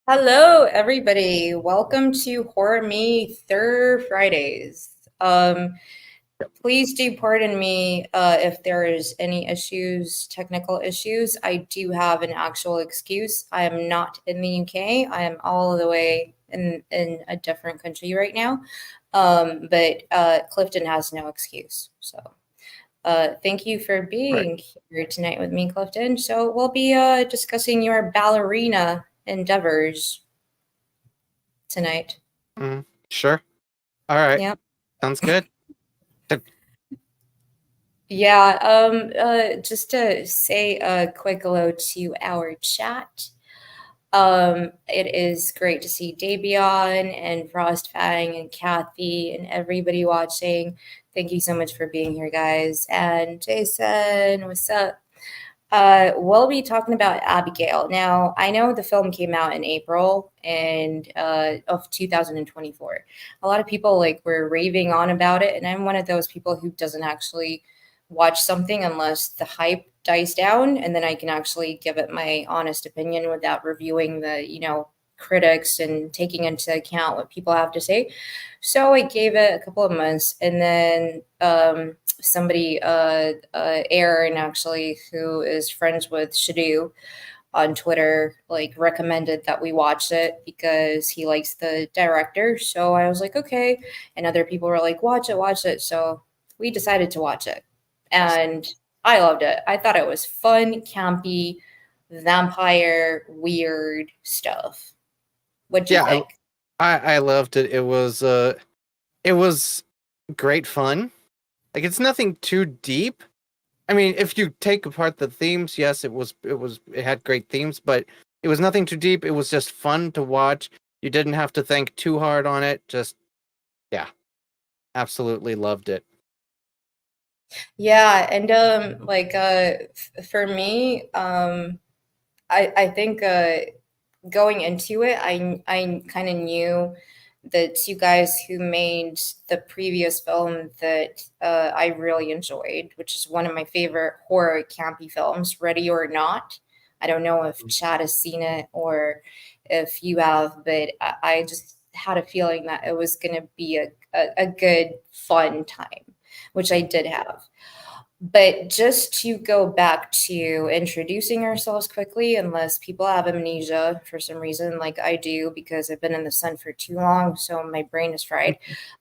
Hello, everybody. Welcome to Horror Me Thur Fridays. Please do pardon me if there is any issues, technical issues. I do have an actual excuse. I am not in the UK. I am all the way in a different country right now. But Clifton has no excuse. So thank you for Right. being here tonight with me, Clifton. So we'll be discussing your ballerina endeavors tonight. Sure. All right. Yep. Sounds good. Yeah, just to say a quick hello to our chat. It is great to see Davion and Frostfang and Kathy and everybody watching. Thank you so much for being here, guys. And Jason, what's up? We'll be talking about Abigail. Now, I know the film came out in April of 2024. A lot of people were raving on about it, and I'm one of those people who doesn't actually watch something unless the hype dies down, and then I can actually give it my honest opinion without reviewing the critics and taking into account what people have to say. So I gave it a couple of months, and then somebody, Aaron, actually, who is friends with Shadu on Twitter, recommended that we watch it because he likes the director. So I was like, okay. And other people were like, watch it, watch it. So we decided to watch it. And I loved it. I thought it was fun, campy, vampire, weird stuff. What'd you Yeah, think? I loved it. It was great fun. Like it's nothing too deep. I mean, if you take apart the themes, yes, it had great themes, but it was nothing too deep. It was just fun to watch. You didn't have to think too hard on it. Just yeah, absolutely loved it. Yeah, and for me, I think going into it, I kind of knew the two guys who made the previous film that I really enjoyed, which is one of my favorite horror campy films, Ready or Not. I don't know if Chad has seen it or if you have, but I just had a feeling that it was going to be a good, fun time, which I did have. But just to go back to introducing ourselves quickly, unless people have amnesia for some reason, like I do, because I've been in the sun for too long, so my brain is fried.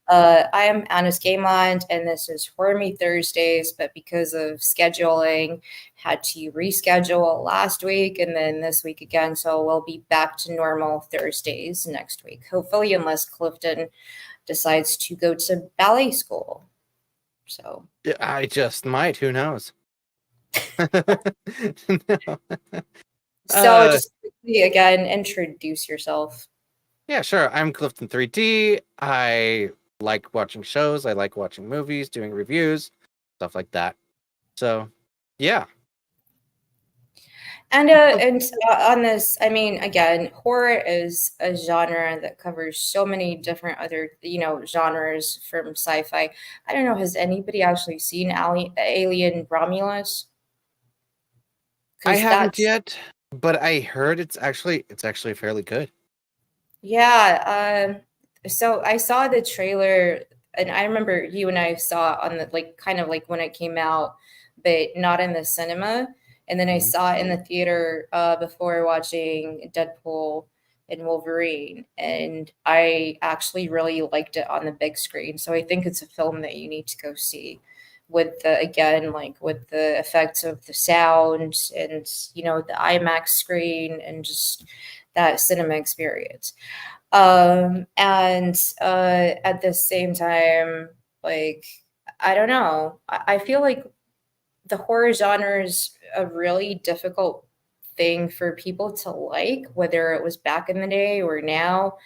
I am Annis Gaymond, and this is Horror Me Thursdays, but because of scheduling, had to reschedule last week and then this week again, so we'll be back to normal Thursdays next week, hopefully, unless Clifton decides to go to ballet school. So. Yeah, I just might. Who knows? No. So Uh, just quickly again, introduce yourself. yeah, sure. I'm Clifton 3D. I like watching shows. I like watching movies, doing reviews, stuff like that. So, yeah. And on this, I mean, again, horror is a genre that covers so many different other genres from sci-fi. I don't know, has anybody actually seen Alien Romulus? I Because haven't that's yet, but I heard it's actually fairly good. yeah. So I saw the trailer, and I remember you and I saw it on the kind of like when it came out, but not in the cinema. And then I Mhm. saw it in the theater before watching Deadpool and Wolverine, and I actually really liked it on the big screen. So I think it's a film that you need to go see with the again with the effects of the sound and the IMAX screen and just that cinema experience. And at the same time, like, I don't know. I feel like the horror genre is a really difficult thing for people to like, whether it was back in the day or now.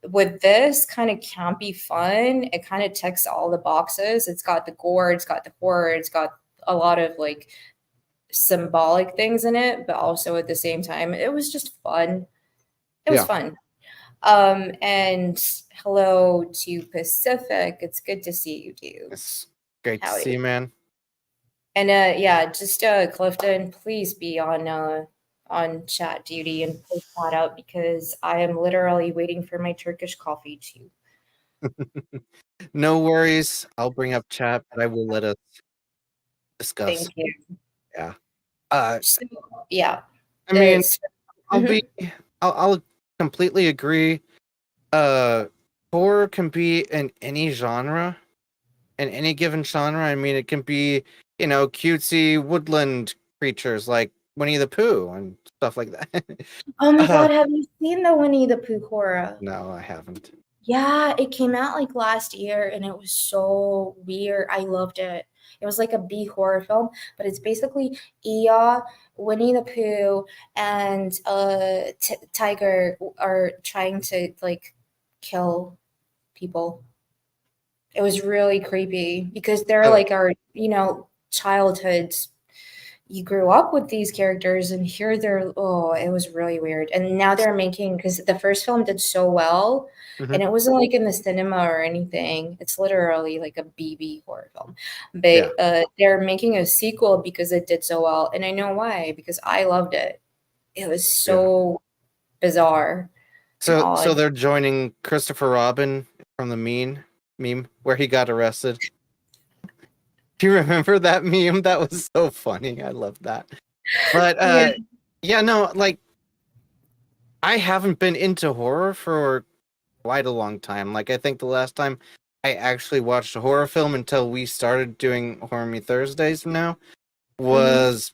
With this kind of campy fun, it kind of ticks all the boxes. It's got the gore, it's got the horror, it's got a lot of symbolic things in it, but also at the same time, it was just fun. It was Yeah, fun. And hello to Pacific. It's good to see you, dude. it's great to see, Howdy. man. And yeah, just Clifton, please be on on chat duty and post that out because I am literally waiting for my Turkish coffee too. No worries. I'll bring up chat, but I will let us discuss. Thank you. Yeah. Uh, So, yeah, I mean, it's I'll be, mhm. I'll completely agree. Uh, Horror can be in any genre, in any given genre. I mean, it can be, cutesy woodland creatures like Winnie the Pooh and stuff like that. Oh my uh, God, have you seen the Winnie the Pooh horror? no, I haven't. Yeah, it came out like last year and it was so weird. I loved it. It was like a B horror film, but it's basically Eeyore, Winnie the Pooh, and Tiger are trying to like kill people. It was really creepy because they're So, like our, childhoods. You grew up with these characters and here they're, oh, it was really weird. And now they're making, because the first film did so well mhm, and it wasn't like in the cinema or anything. It's literally like a BB horror film. yeah, But they're making a sequel because it did so well. And I know why, because I loved it. It was yeah. so bizarre and So odd. they're joining Christopher Robin from the meme where he got arrested. Do you remember that meme? That was so funny. I love that. But Yeah. yeah, no, like I haven't been into horror for quite a long time. Like I think the last time I actually watched a horror film until we started doing Horror Me Thursdays now Hmm. was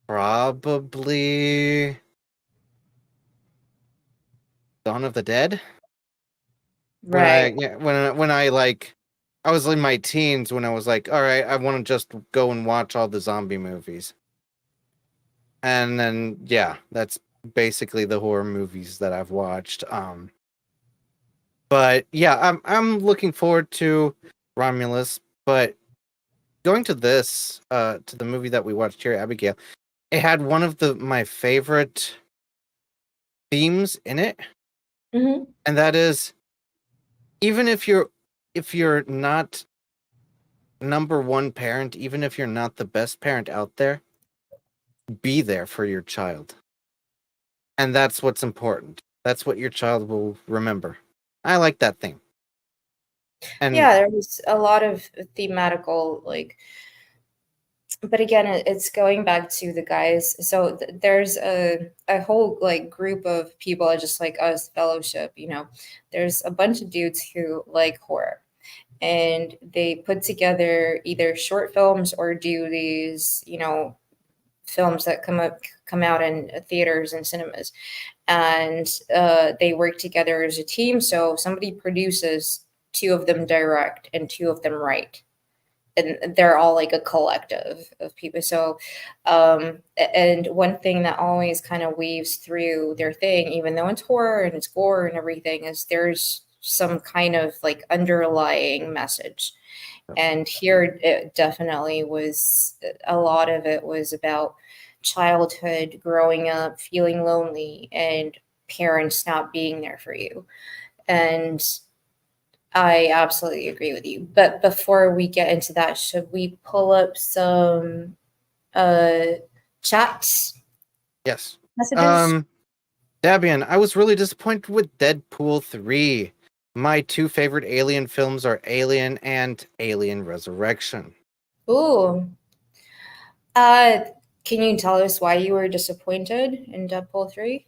probably Dawn of the Dead. Right. When I like I was in my teens when I was like, all right, I want to just go and watch all the zombie movies. And then yeah, that's basically the horror movies that I've watched. But yeah, I'm looking forward to Romulus, but going to this to the movie that we watched here, Abigail, it had one of the my favorite themes in it, Hmm. and that is even if you're not number one parent, even if you're not the best parent out there, be there for your child. And that's what's important. That's what your child will remember. I like that thing. And Yeah, there was a lot of thematical like, but again, it's going back to the guys. So there's a whole like group of people just like us, fellowship. There's a bunch of dudes who like horror, and they put together either short films or do these, films that come out in theaters and cinemas, and they work together as a team. So somebody produces, two of them direct, and two of them write, and they're all like a collective of people. So and one thing that always kind of weaves through their thing, even though it's horror and it's gore and everything, is there's some kind of like underlying message. And here it definitely was, a lot of it was about childhood, growing up feeling lonely, and parents not being there for you. And I absolutely agree with you. But before we get into that, should we pull up some uh chat yes. messages? Um Dabian, I was really disappointed with Deadpool 3. My two favorite Alien films are Alien and Alien Resurrection. Ooh. Uh can you tell us why you were disappointed in Deadpool 3?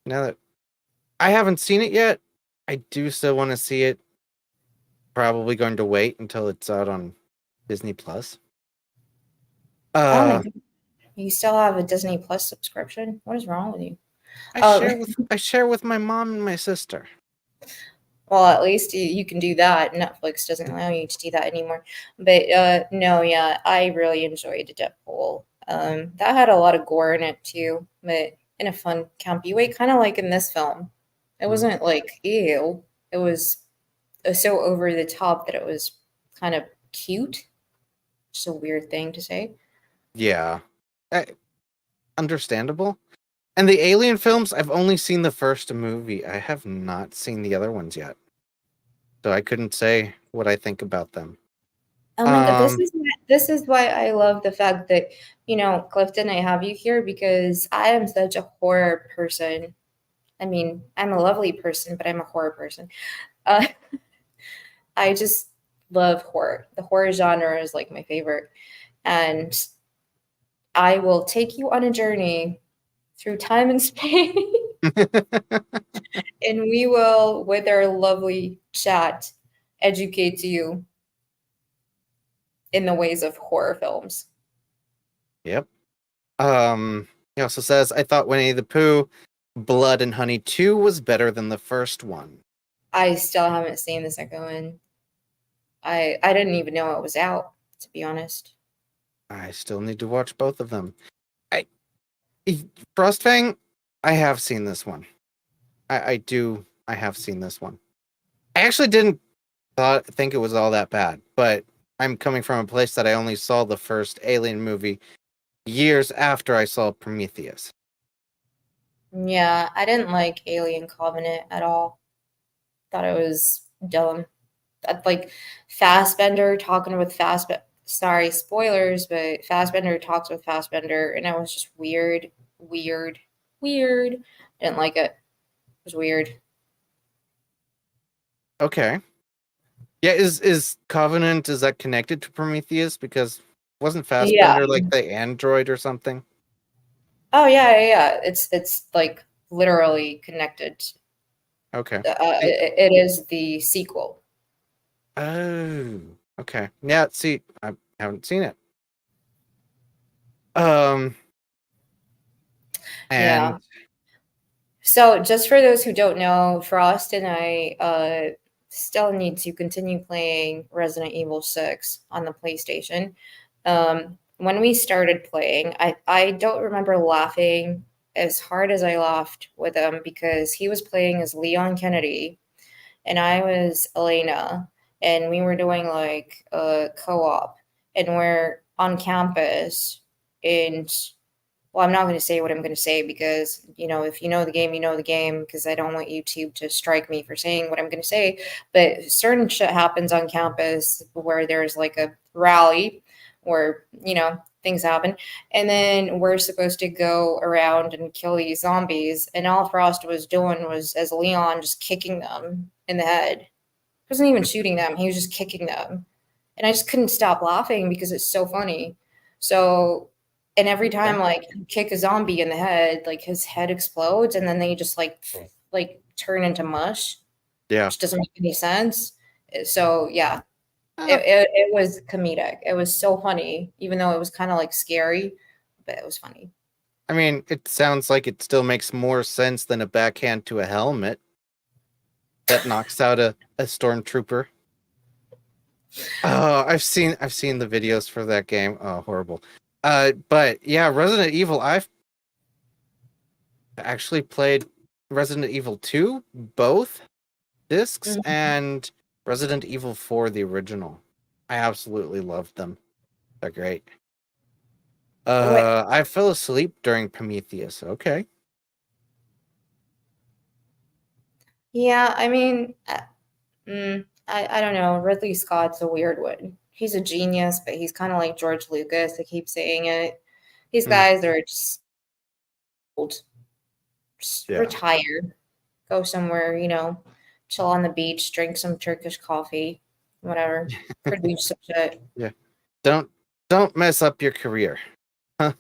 Now that I haven't seen it yet, I do still want to see it. Probably going to wait until it's out on Disney Plus. Oh my Uh god. You still have a Disney Plus subscription? What is wrong with you? I Um share with I share with my mom and my sister. Well, at least you can do that. Netflix doesn't allow you to do that anymore. But no, yeah, I really enjoyed Deadpool. That had a lot of gore in it too, but in a fun, campy way, kind of like in this film. It Mhm. wasn't like ew. It was so over the top that it was kind of cute. Just a weird thing to say. Yeah. I, understandable. And the Alien films, I've only seen the first movie. I have not seen the other ones yet. So I couldn't say what I think about them. Oh my god, this Um is this is why I love the fact that, Clifton, I have you here because I am such a horror person. I mean, I'm a lovely person, but I'm a horror person. Uh, I just love horror. The horror genre is like my favorite. And I will take you on a journey through time and space, and we will, with our lovely chat, educate you in the ways of horror films. Yep. He also says, I thought Winnie the Pooh Blood and Honey 2 was better than the first one. I still haven't seen the second one. I didn't even know it was out, to be honest. I still need to watch both of them. I Frostfang, I have seen this one. I have seen this one. I actually didn't think it was all that bad, but I'm coming from a place that I only saw the first Alien movie years after I saw Prometheus. Yeah, I didn't like Alien Covenant at all. Thought it was dumb. Like Fassbender talking with Fassbender. Sorry, spoilers, but Fassbender talks with Fassbender, and it was just weird, weird, weird. I didn't like it. It was weird. Okay. Yeah, is Covenant, is that connected to Prometheus? Because wasn't Yeah. Fassbender like the android or something? Oh yeah. It's like literally connected. Okay. It is the sequel. Oh, okay. Yeah, see, I haven't seen it. Um, Yeah. and So, just for those who don't know, Frost and I still need to continue playing Resident Evil 6 on the PlayStation. When we started playing, I don't remember laughing as hard as I laughed with him because he was playing as Leon Kennedy and I was Elena, and we were doing like a co op, and we're on campus, and well, I'm not going to say what I'm going to say because, if you know the game, you know the game, because I don't want YouTube to strike me for saying what I'm going to say. But certain shit happens on campus where there's like a rally where, things happen. And then we're supposed to go around and kill these zombies. And all Frost was doing was, as Leon, just kicking them in the head. He wasn't even shooting them, he was just kicking them. And I just couldn't stop laughing because it's so funny. So, and every time okay. like you kick a zombie in the head, like his head explodes and then they just like turn into mush, Yeah. which doesn't make any sense. So yeah, Uh, it was comedic. It was so funny, even though it was kind of like scary, but it was funny. I mean, it sounds like it still makes more sense than a backhand to a helmet that knocks out a stormtrooper. Oh, I've seen the videos for that game. Oh, horrible. But yeah, Resident Evil, I've actually played Resident Evil 2, both discs, Mhm. and Resident Evil 4, the original. I absolutely loved them. They're great. What? I fell asleep during Prometheus. Okay. Yeah, I mean, I don't know. Ridley Scott's a weird one. He's a genius, but he's kind of like George Lucas. I keep saying it. These Mm, guys are just old. Just yeah. retire, go somewhere, chill on the beach, drink some Turkish coffee, whatever, produce some shit. Yeah. Don't don't mess up your career. Yeah.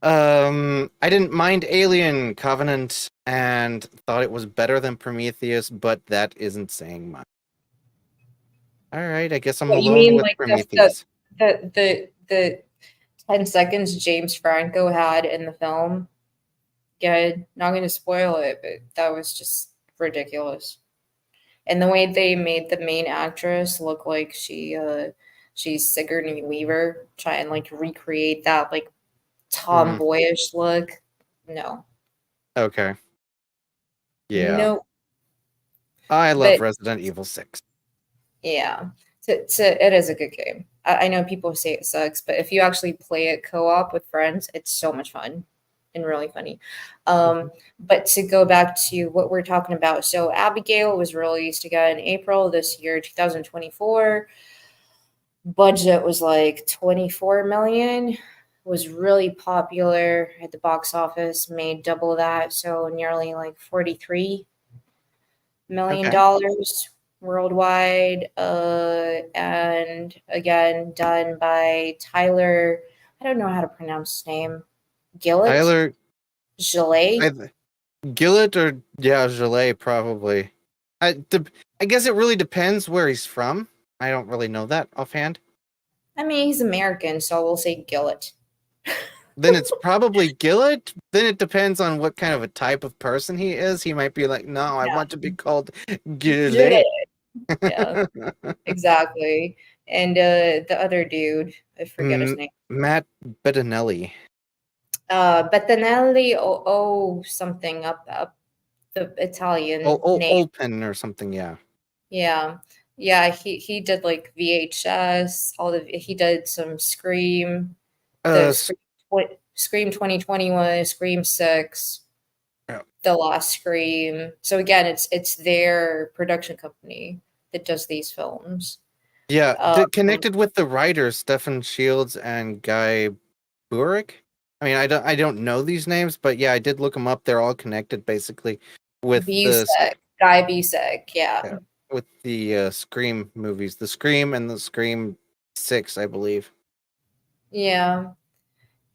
I didn't mind Alien Covenant and thought it was better than Prometheus, but that isn't saying much. All right, I guess I'm What you alone mean, with like Prometheus. the 10 seconds James Franco had in the film? Good. Not going to spoil it, but that was just ridiculous. And the way they made the main actress look like she's Sigourney Weaver, try and like recreate that like Hmm. tomboyish look. No. Okay. Yeah. No. I love But Resident Evil 6. yeah. It is a good game. I know people say it sucks, but if you actually play it co-op with friends, it's so much fun and really funny. Mhm. But to go back to what we're talking about, so Abigail was released again in April this year, 2024. Budget was like 24 million. Was really popular at the box office, made double that, so nearly like 43 million Okay. dollars worldwide. And again, done by Tyler. I don't know how to pronounce his name. Gillett, Tyler Gillet. I, Gillett or yeah, Gillet probably. I guess it really depends where he's from. I don't really know that offhand. I mean, he's American, so we'll say Gillett. Then it's probably Gillett. Then it depends on what kind of a type of person he is. He might be like, no, I Yeah, want to be called Gillet. Gillett. Yeah, exactly. And the other dude, I forget his name. Matt Bettinelli. Bettinelli, something up the Italian name. Old Pen or something, yeah. Yeah. Yeah, he did like VHS, he did some Scream, the Uh, Scream 2021, Scream 6, yeah. the last Scream. So again, it's their production company that does these films. Connected with the writers Stephen Shields and Guy Burik. I mean, I don't know these names, but yeah, I did look them up. They're all connected basically with Guy Busek, yeah. with the Scream movies, the Scream and the Scream 6, I believe. Yeah.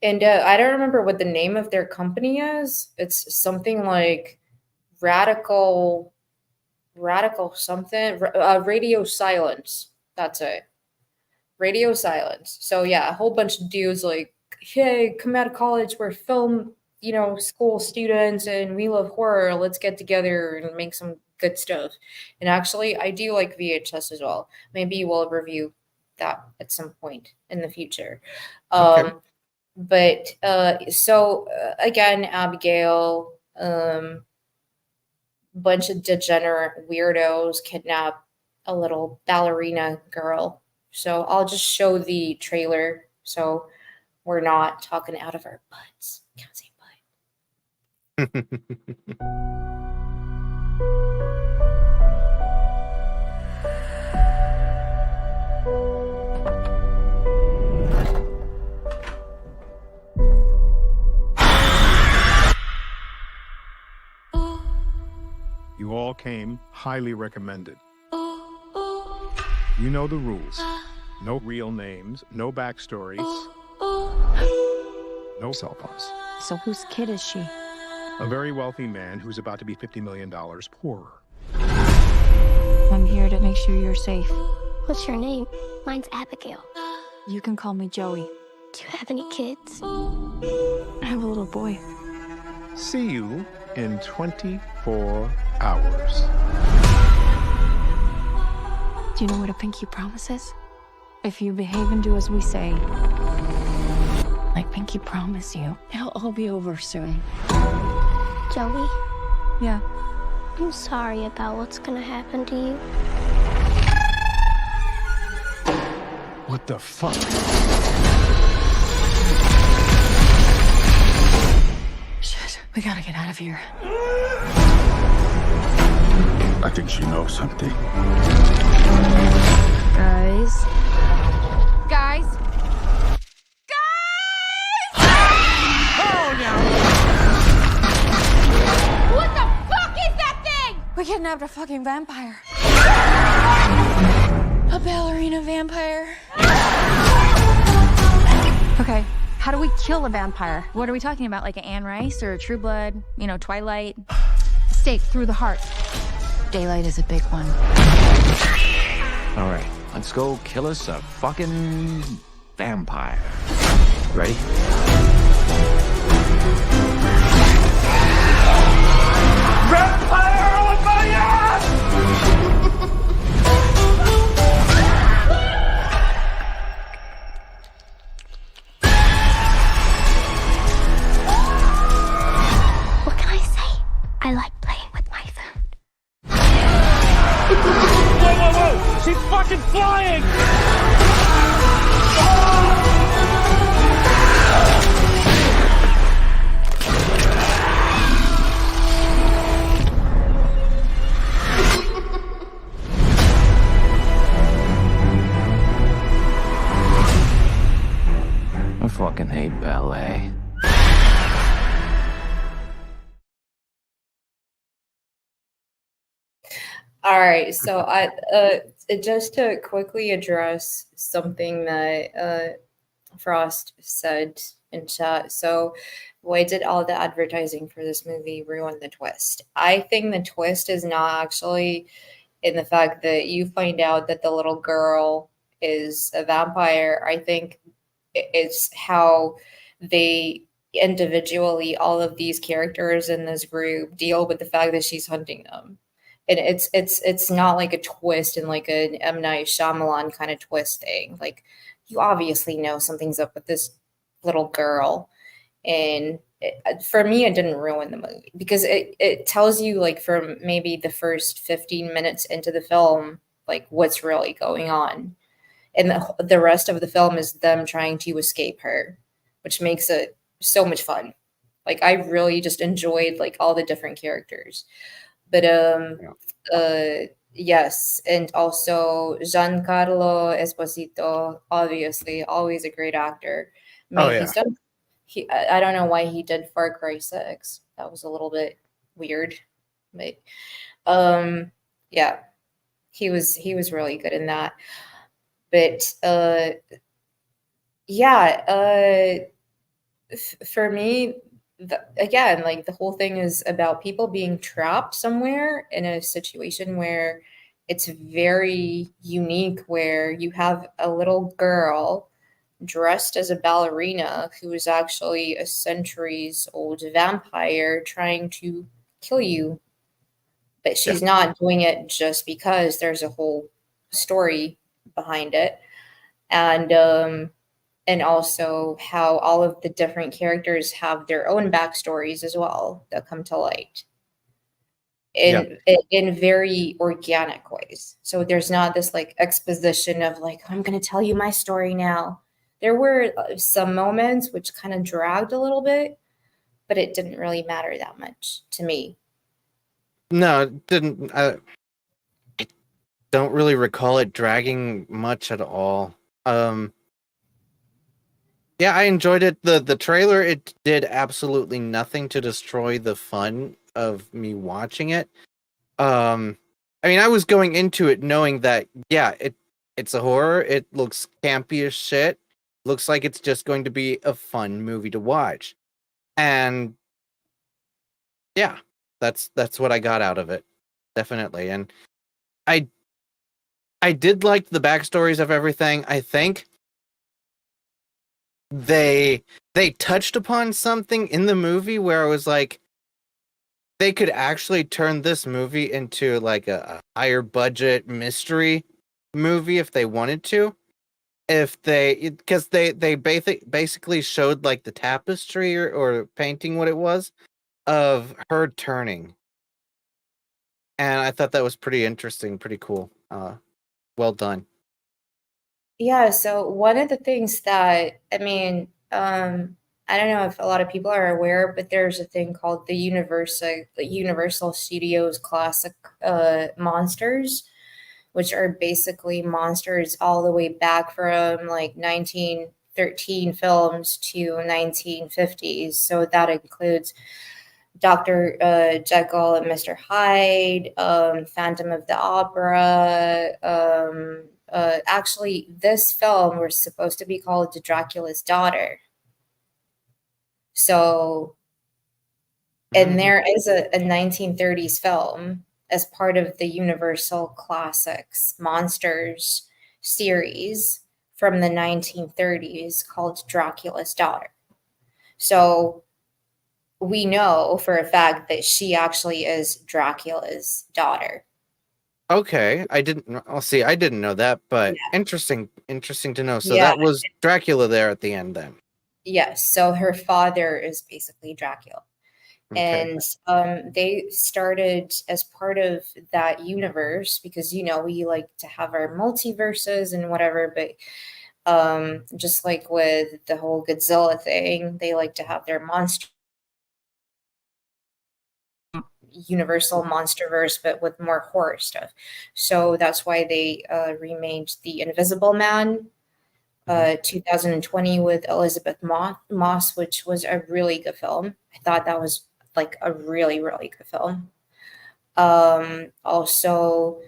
And I don't remember what the name of their company is. It's something like Radical something. Radio Silence. That's it. Radio Silence. So yeah, a whole bunch of dudes like, hey, come out of college, we're film, school students, and we love horror. Let's get together and make some good stuff. And actually, I do like VHS as well. Maybe we'll review that at some point in the future. Okay. But so again, Abigail, bunch of degenerate weirdos kidnap a little ballerina girl. So I'll just show the trailer so we're not talking out of our butts. Can't say butt. You all came highly recommended. You know the rules. No real names, no backstories, no cell phones. So whose kid is she? A very wealthy man who's about to be $50 million poorer. I'm here to make sure you're safe. What's your name? Mine's Abigail. You can call me Joey. Do you have any kids? I have a little boy. See you in 24 hours. Do you know what a pinky promise is? If you behave and do as we say, like pinky promise you, it'll all be over soon. Joey, Yeah. I'm sorry about what's gonna happen to you. What the fuck? Shit, we gotta get out of here. I think she knows something. Guys. What the fuck is that thing? We kidnapped a fucking vampire. A ballerina vampire. Okay, how do we kill a vampire? What are we talking about? Like an Anne Rice or a True Blood? Twilight? Stake through the heart. Daylight is a big one. All right, let's go kill us a fucking vampire. Ready? Vampire on my ass! What can I say? I like playing with my food. Whoa! She's fucking flying! All right, so I just to quickly address something that Frost said in chat. So, why did all the advertising for this movie ruin the twist? I think the twist is not actually in the fact that you find out that the little girl is a vampire. I think it's how they individually, all of these characters in this group, deal with the fact that she's hunting them. And it's not like a twist and like an M. Night Shyamalan kind of twist thing. Like, you obviously know something's up with this little girl. And for me, it didn't ruin the movie because it tells you, like, from maybe the first 15 minutes into the film, like, what's really going on. And the rest of the film is them trying to escape her, which makes it so much fun. Like, I really just enjoyed, like, all the different characters. But yes, and also Giancarlo Esposito, obviously, always a great actor. I Oh mean, yeah. I don't know why he did Far Cry 6. That was a little bit weird, but yeah, he was really good in that. But yeah, for me, again, like, the whole thing is about people being trapped somewhere in a situation where it's very unique, where you have a little girl dressed as a ballerina who is actually a centuries old vampire trying to kill you. But Yeah. she's not doing it just because there's a whole story behind it. And also how all of the different characters have their own backstories as well that come to light Yeah. in very organic ways. So there's not this like exposition of like, I'm going to tell you my story now. There were some moments which kind of dragged a little bit, but it didn't really matter that much to me. No, it didn't. I don't really recall it dragging much at all. Yeah, I enjoyed it. The trailer, it did absolutely nothing to destroy the fun of me watching it. I mean, I was going into it knowing that yeah, it's a horror. It looks campy as shit. Looks like it's just going to be a fun movie to watch. And yeah, that's what I got out of it. Definitely. And I I did like the backstories of everything. I think they touched upon something in the movie where I was like, they could actually turn this movie into like a higher budget mystery movie if they wanted to. If they, because they basically showed like the tapestry or painting what it was of her turning, and I thought that was pretty interesting, pretty cool. Well done. Yeah, so one of the things that, I mean, I don't know if a lot of people are aware, but there's a thing called the Universal Studios Classic Monsters, which are basically monsters all the way back from like 1913 films to 1950s. So that includes Dr. Jekyll and Mr. Hyde, Phantom of the Opera. Actually, this film was supposed to be called Dracula's Daughter. So, and there is a 1930s film as part of the Universal Classics Monsters series from the 1930s called Dracula's Daughter. So, we know for a fact that she actually is Dracula's daughter. Okay, I didn't. I'll see. I didn't know that, but Yeah. interesting to know. So Yeah. that was Dracula there at the end, then. Yes. So her father is basically Dracula. Okay. And they started as part of that universe because, we like to have our multiverses and whatever, but just like with the whole Godzilla thing, they like to have their monster universal monsterverse but with more horror stuff. So that's why they remade The Invisible Man 2020 with Elizabeth Moss, which was a really good film. I thought that was like a really, really good film. Also,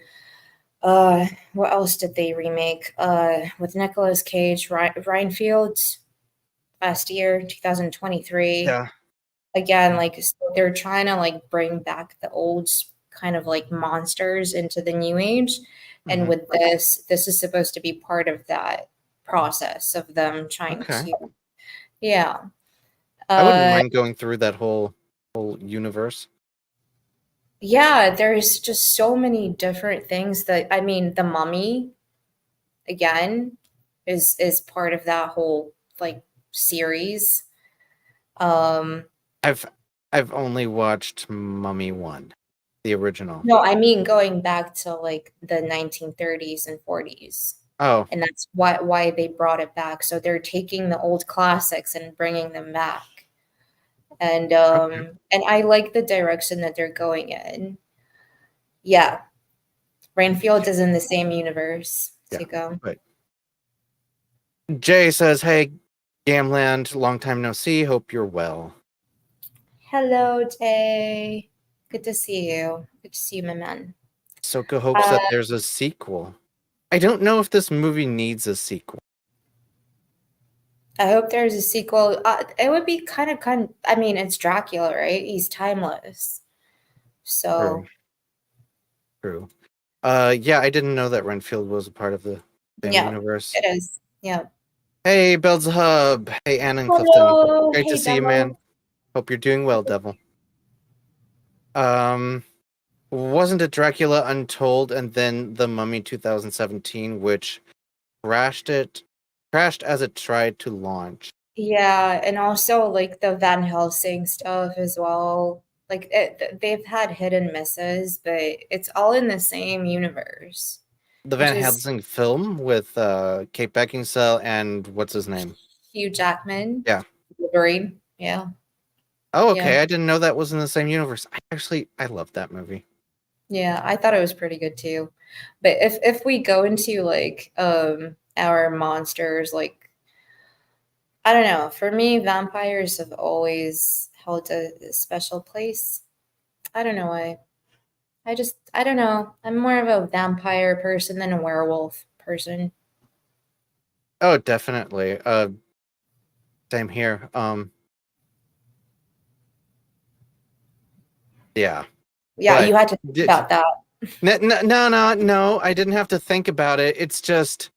what else did they remake? With Nicolas Cage, Reinfeldt last year, 2023. Yeah. Again, like so they're trying to like bring back the old kind of like monsters into the new age. And Mhm. with this is supposed to be part of that process of them trying Okay. to, yeah. I wouldn't Uh, mind going through that whole universe. yeah, there's just so many different things that I mean, the mummy again is part of that whole like series. Um, I've I've only watched Mummy 1, the original. no, I mean going back to like the 1930s and 40s. Oh, And that's why they brought it back. So they're taking the old classics and bringing them back. okay. And I like the direction that they're going in. Yeah, Rainfield is in the same universe Yeah. to go. But Jay says, "Hey, Gamland, long time no see. Hope you're well." Hello, Tay. Good to see you. Good to see you, my man. Soka hopes Uh, that there's a sequel. I don't know if this movie needs a sequel. I hope there's a sequel. It would be kind. I mean, it's Dracula, right? He's timeless. True. So True. Yeah, I didn't know that Renfield was a part of the same yeah, universe. it is. Yeah. Hey, Belzahub. Hey, Anna and Clifton. Hello. Great to Hey, see you, man. Devil. Hope you're doing well, Devil. Wasn't it Dracula Untold and then The Mummy 2017, which crashed as it tried to launch? Yeah, and also like the Van Helsing stuff as well. Like they've had hit and misses, but it's all in the same universe, The which Van is Helsing film with Kate Beckinsale and what's his name? Hugh Jackman, Yeah. Wolverine. Yeah, Oh, yeah, okay. I didn't know that was in the same universe. I love that movie. yeah. I thought it was pretty good too. But if we go into like our monsters, like I don't know, for me, vampires have always held a special place. I don't know why. I don't know. I'm more of a vampire person than a werewolf person. Oh, definitely. Same here. Yeah. Yeah, But you had to think about that. no, I didn't have to think about it. It's just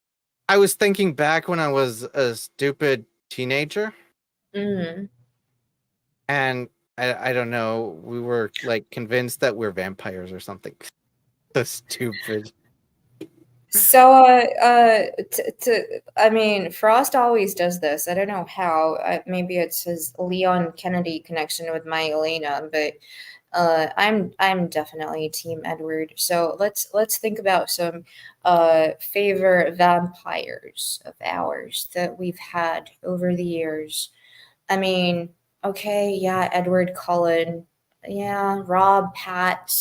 I was thinking back when I was a stupid teenager, Mm. and I don't know, we were like convinced that we're vampires or something. So stupid. So, I mean, Frost always does this. I don't know how. Maybe it's his Leon Kennedy connection with my Elena, but I'm definitely Team Edward. So let's think about some favorite vampires of ours that we've had over the years. I mean, okay, yeah, Edward Cullen, yeah, Rob Pat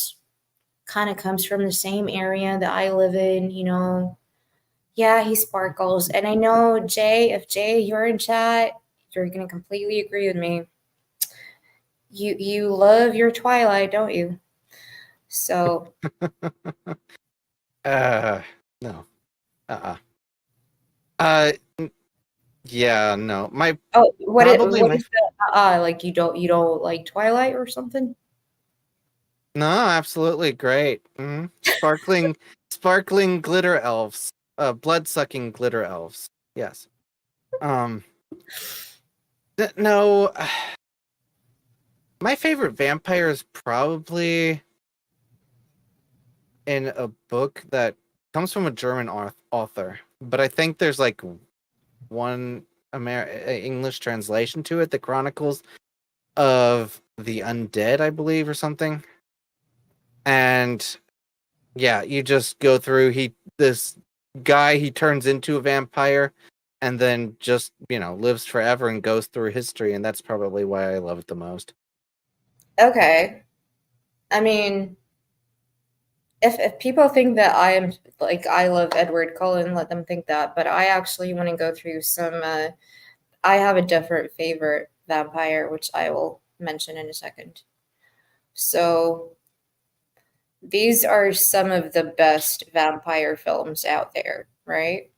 kind of comes from the same area that I live in, you know. Yeah, he sparkles. And I know Jay, if Jay, you're in chat, you're gonna completely agree with me. You love your Twilight, don't you? So Uh, no. Uh-uh. Uh, yeah, no. My oh, probably what my is the like you don't like Twilight or something? No, absolutely great. Sparkling glitter elves. Blood-sucking glitter elves. Yes. Um, no, my favorite vampire is probably in a book that comes from a German author, but I think there's like one English translation to it, the Chronicles of the Undead, I believe, or something. And yeah, you just go through this guy, he turns into a vampire and then just, lives forever and goes through history, and that's probably why I love it the most. Okay. I mean, if people think that I am like I love Edward Cullen, let them think that. But I actually want to go through some. I have a different favorite vampire, which I will mention in a second. So these are some of the best vampire films out there, right?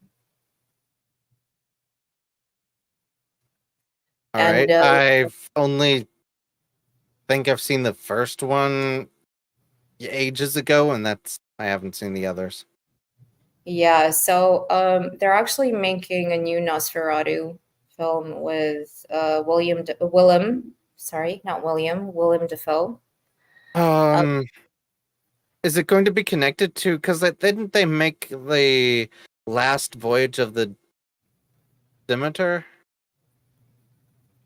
All And right. I've only think I've seen the first one ages ago, and I haven't seen the others. yeah, so they're actually making a new Nosferatu film with Willem Dafoe. Um, is it going to be connected to? Because didn't they make the last voyage of the Demeter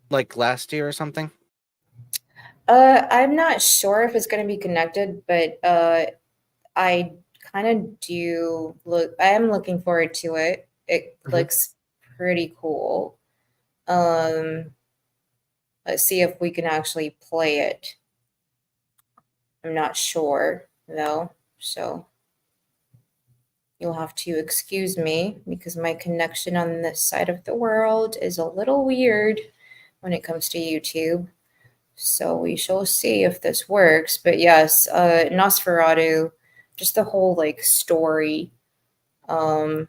like last year or something? I'm not sure if it's going to be connected, but I kind of do look. I am looking forward to it. It Mhm. looks pretty cool. Um, let's see if we can actually play it. I'm not sure though, so you'll have to excuse me because my connection on this side of the world is a little weird when it comes to YouTube. So we shall see if this works. But yes, Nosferatu, just the whole like story. Um,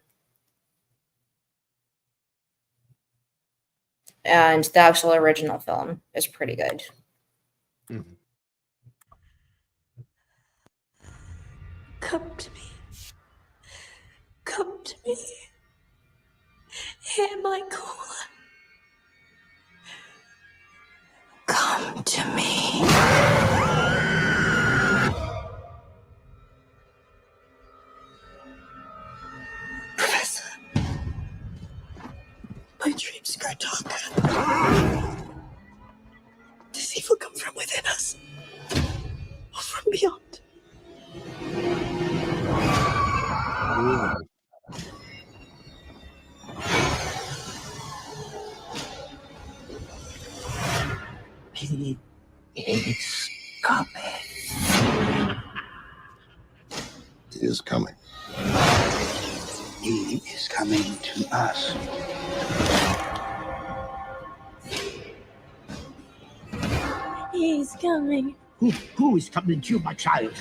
and the actual original film is pretty good. Mhm. Come to me. Come to me. Hear my call. Come to me. Professor, my dreams grow darker. Does evil come from within us or from beyond? He is coming. He is coming. He is coming to us. He's coming. Who is coming to you, my child?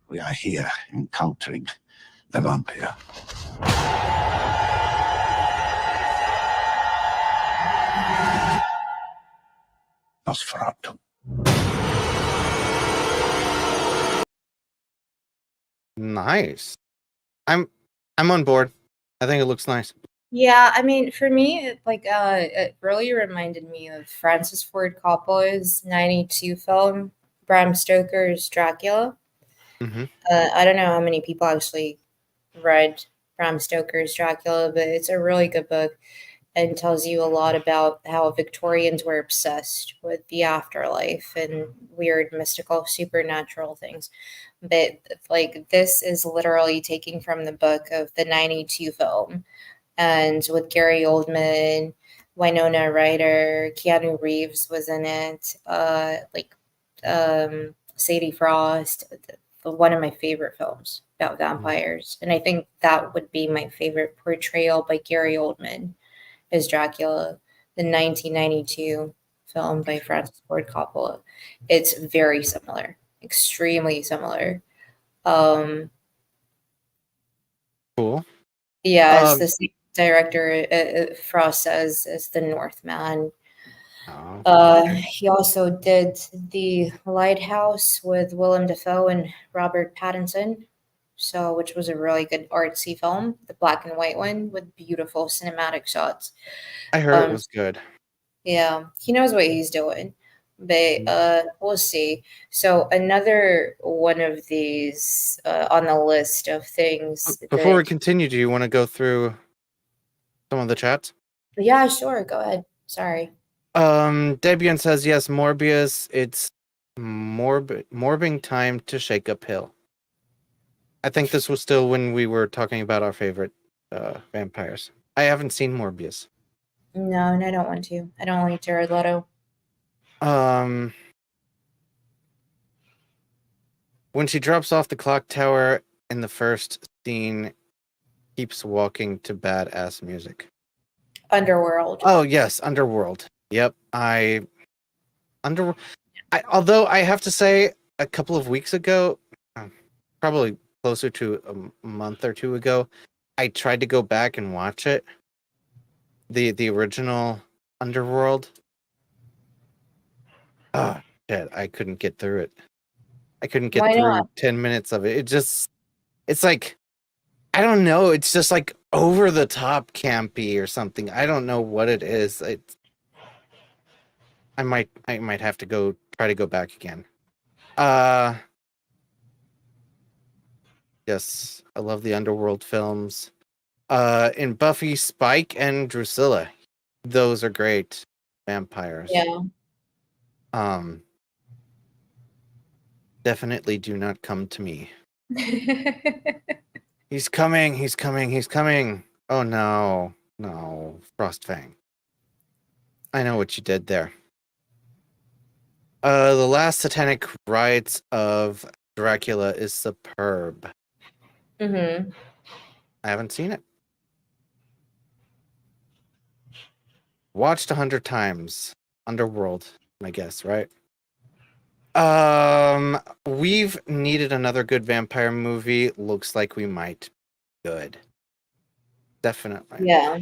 We are here encountering the vampire. Nosferatu. Nice. I'm on board. I think it looks nice. Yeah, I mean, for me, it really reminded me of Francis Ford Coppola's '92 film, Bram Stoker's Dracula. Hmm. I don't know how many people actually read Bram Stoker's Dracula, but it's a really good book and tells you a lot about how Victorians were obsessed with the afterlife and weird, mystical, supernatural things. But like this is literally taking from the book of the '92 film, and with Gary Oldman, Winona Ryder, Keanu Reeves was in it, Sadie Frost, one of my favorite films about vampires. And I think that would be my favorite portrayal by Gary Oldman as Dracula, the 1992 film by Francis Ford Coppola. It's very similar, extremely similar. Um, Cool. yeah, it's Um. the same director Frost says as the Northman. Oh, He also did The Lighthouse with Willem Dafoe and Robert Pattinson, so which was a really good artsy film, the black and white one with beautiful cinematic shots. I heard it Um, was good. yeah, he knows what he's doing, but we'll see. So another one of these on the list of things Before we that, continue, do you want to go through some of the chats? yeah, sure, go ahead. Sorry. Debian says yes, Morbius. It's morbing time to shake up hill. I think this was still when we were talking about our favorite vampires. I haven't seen Morbius. No, and I don't want to. I don't like Jared Leto. Um, When she drops off the clock tower in the first scene, keeps walking to badass music. Underworld. Oh yes, Underworld. Yep, although I have to say, a couple of weeks ago, probably closer to a month or two ago, I tried to go back and watch it. The original Underworld. Oh shit, I couldn't get through it. I couldn't get Why through not? 10 minutes of it. It's like, I don't know, it's just like over the top campy or something. I don't know what it is. I might have to try to go back again. Yes, I love the Underworld films. In Buffy, Spike and Drusilla. Those are great vampires. Yeah. Definitely do not come to me. He's coming, he's coming, he's coming. Oh no. No, Frostfang. I know what you did there. The Last Satanic Rites of Dracula is superb. Mm-hmm. I haven't seen it. Watched 100 times. Underworld, I guess, right? We've needed another good vampire movie. Looks like we might be good. Definitely. Yeah.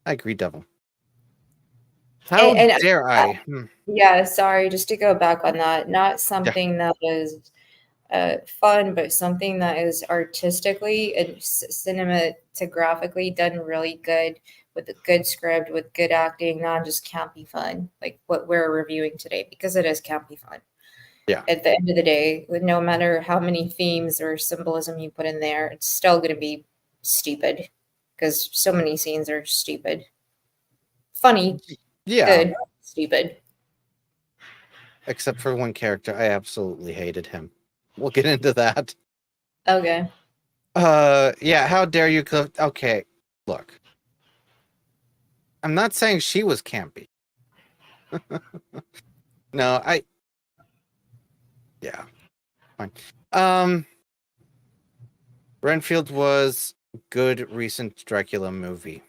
I agree, Devil. How And dare I? yeah, sorry, just to go back on that, not something that is fun, but something that is artistically and cinematographically done really good with a good script, with good acting, not just campy fun, like what we're reviewing today, because it is campy fun. Yeah. At the end of the day, with no matter how many themes or symbolism you put in there, it's still going to be stupid because so many scenes are stupid. Funny, Yeah. good, stupid. Except for one character. I absolutely hated him. We'll get into that. Okay. Yeah, how dare you, Cliff? Okay, look. I'm not saying she was campy. No, yeah. Fine. Renfield was good recent Dracula movie.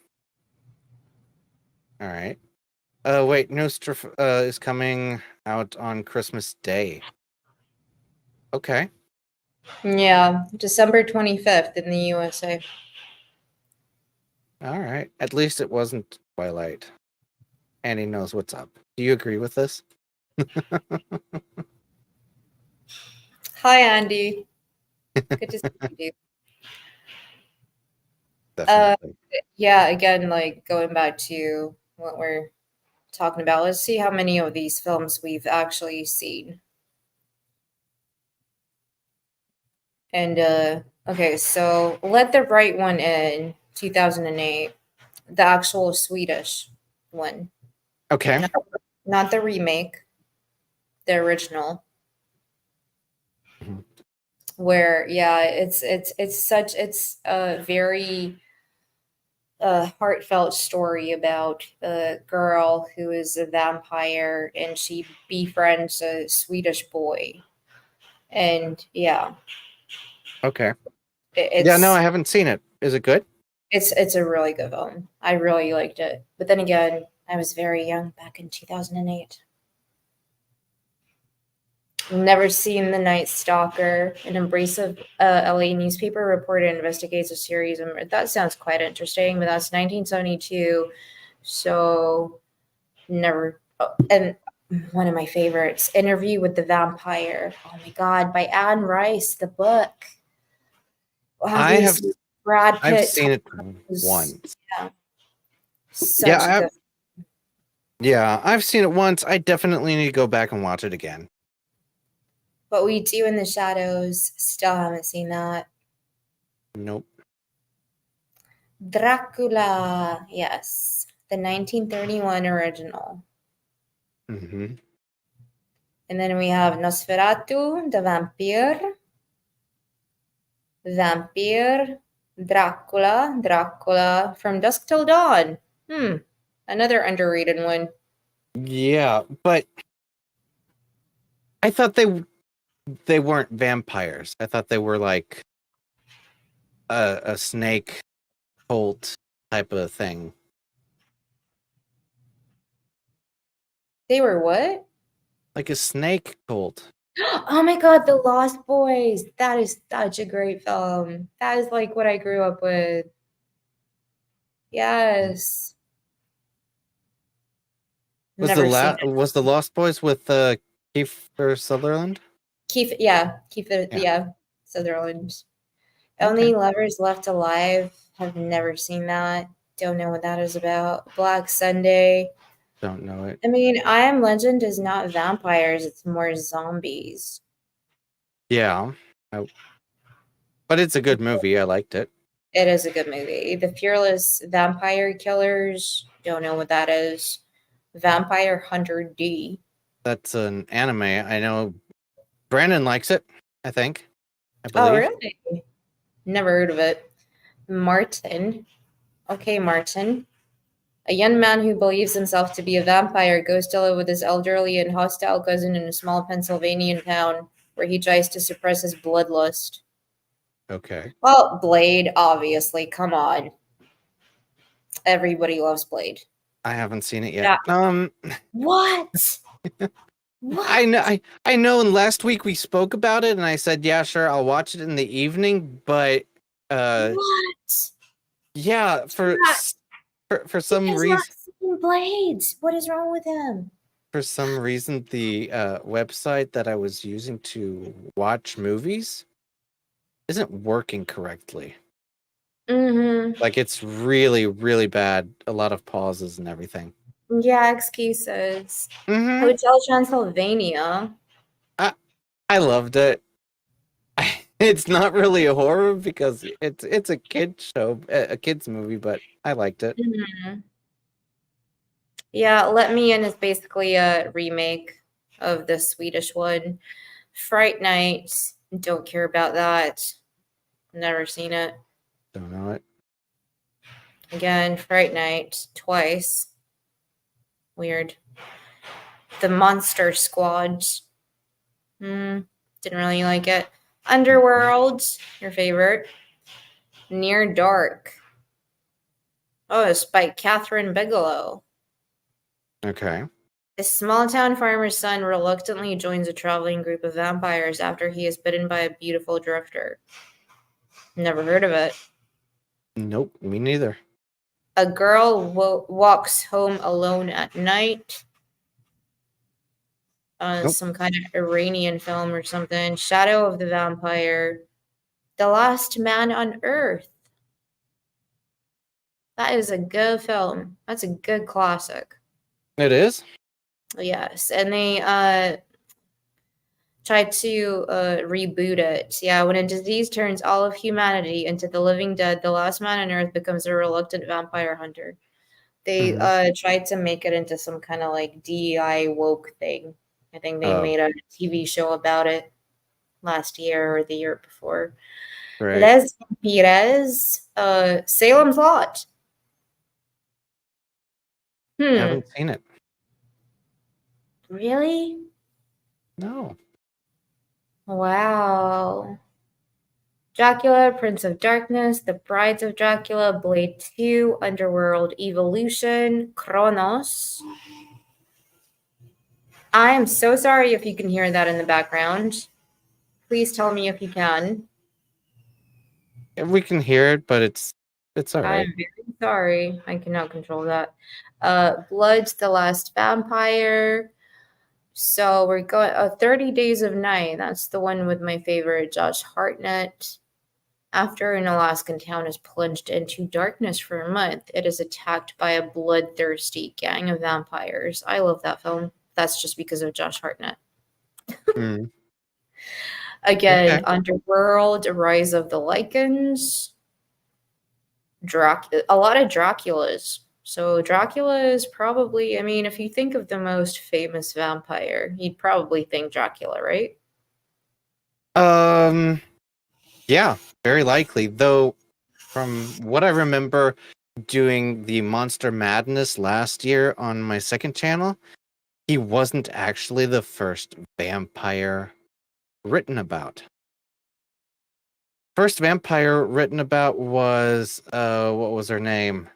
All right. Wait, Nostra is coming out on Christmas Day. Okay. Yeah, December 25th in the USA. All right. At least it wasn't Twilight. Annie knows what's up. Do you agree with this? Hi, Andy. Good to see you, dude. Definitely. Yeah, again, like going back to what we're talking about, let's see how many of these films we've actually seen. And okay, so Let the Right One In, 2008, the actual Swedish one. Okay. Not the remake, the original. Mhm. Where yeah, it's a very heartfelt story about a girl who is a vampire and she befriends a Swedish boy. And yeah, Okay. it's Yeah, no, I haven't seen it. Is it good? it's a really good film. I really liked it. But then again, I was very young back in 2008. Never seen The Night Stalker. An Embrace of LA newspaper reporter investigates a series. That sounds quite interesting, but that's 1972. So never. Oh, and one of my favorites, Interview with the Vampire. Oh my God, by Anne Rice, the book. Obviously, Brad Pitt. I've seen it once. Yeah. Such a good. Yeah, I've seen it once. I definitely need to go back and watch it again. What We Do in the Shadows. Still haven't seen that. Nope. Dracula. Yes. The 1931 original. Mm-hmm. And then we have Nosferatu, the vampire. Vampire. Dracula. From Dusk Till Dawn. Another underrated one. Yeah, but I thought they they weren't vampires. I thought they were like a snake cult type of thing. They were what? Like a snake cult. Oh my God, The Lost Boys. That is such a great film. That is like what I grew up with. Yes. Never seen it. Was the Lost Boys with Kiefer Sutherland? Kiefer, Yeah. yeah, Sutherland. Okay. Only Lovers Left Alive. Have never seen that. Don't know what that is about. Black Sunday. Don't know it. I mean, I Am Legend is not vampires, it's more zombies. Yeah. But it's a good movie. I liked it. It is a good movie. The Fearless Vampire Killers. Don't know what that is. Vampire Hunter D. That's an anime. I know Brandon likes it, I think. I Oh, believe. really? Never heard of it. Martin. Okay, Martin. A young man who believes himself to be a vampire goes to live with his elderly and hostile cousin in a small Pennsylvania town where he tries to suppress his bloodlust. Okay. Well, Blade, obviously. Come on. Everybody loves Blade. I haven't seen it yet. Yeah. What? What? I know, and last week we spoke about it and I said, yeah, sure, I'll watch it in the evening, but What? yeah, for some He's reason not seeing Blades. What is wrong with him? for some reason the website that I was using to watch movies isn't working correctly. Mm-hmm. Like it's really, really bad. A lot of pauses and everything. Yeah, excuses. Mm-hmm. Hotel Transylvania. I loved it. It's not really a horror because it's a kid show, a kids movie, but I liked it. Mm-hmm. Yeah, Let Me In is basically a remake of the Swedish one. Fright Night. Don't care about that. Never seen it. Don't know it. Again, Fright Night twice. Weird. The Monster Squad. Didn't really like it. Underworld, your favorite. Near Dark. Oh, it's by Catherine Bigelow. Okay. A small town farmer's son reluctantly joins a traveling group of vampires after he is bitten by a beautiful drifter. Never heard of it. Nope, me neither. A girl walks home alone at night. Nope. Some kind of Iranian film or something. Shadow of the Vampire. The Last Man on Earth. That is a good film. That's a good classic. It is? Yes. And they tried to reboot it. Yeah, when a disease turns all of humanity into the living dead, the last man on Earth becomes a reluctant vampire hunter. They tried to make it into some kind of like DEI woke thing. I think they made a TV show about it last year or the year before. Right. Les Vampires, Salem's Lot. I haven't seen it. Really? No. Wow. Dracula, Prince of Darkness, The Brides of Dracula, Blade 2, Underworld Evolution, Kronos. I am so sorry if you can hear that in the background. Please tell me if you can. We can hear it, but it's all right. I'm very sorry. I cannot control that. Blood, The Last Vampire. So we're going 30 Days of Night. That's the one with my favorite Josh Hartnett. After an Alaskan town is plunged into darkness for a month, it is attacked by a bloodthirsty gang of vampires. I love that film. That's just because of Josh Hartnett. Again, Okay. Underworld, Rise of the Lycans. A lot of Draculas. So Dracula is probably, I mean, if you think of the most famous vampire, you'd probably think Dracula, right? Yeah, very likely. Though, from what I remember doing the Monster Madness last year on my second channel, he wasn't actually the first vampire written about. First vampire written about was what was her name?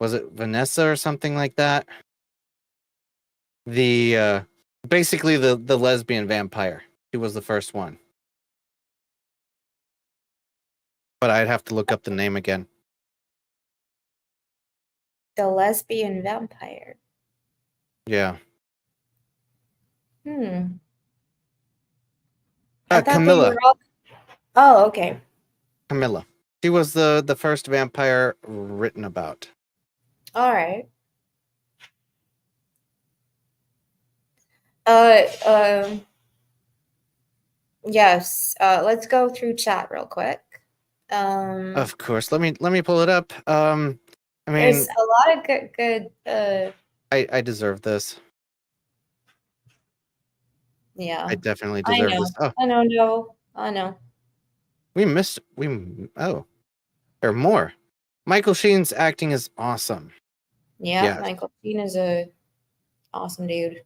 Was it Vanessa or something like that? The basically the lesbian vampire. She was the first one. But I'd have to look up the name again. The lesbian vampire. Yeah. I thought they Camilla. were all. Oh, okay. Camilla. She was the first vampire written about. All right. Yes. Let's go through chat real quick. Of course. Let me pull it up. I There's mean, a lot of good. I deserve this. Yeah. I definitely I deserve know. this. Oh, I know. No. I know. or more. Michael Sheen's acting is awesome. Yeah. Yes. Michael Sheen is a awesome dude.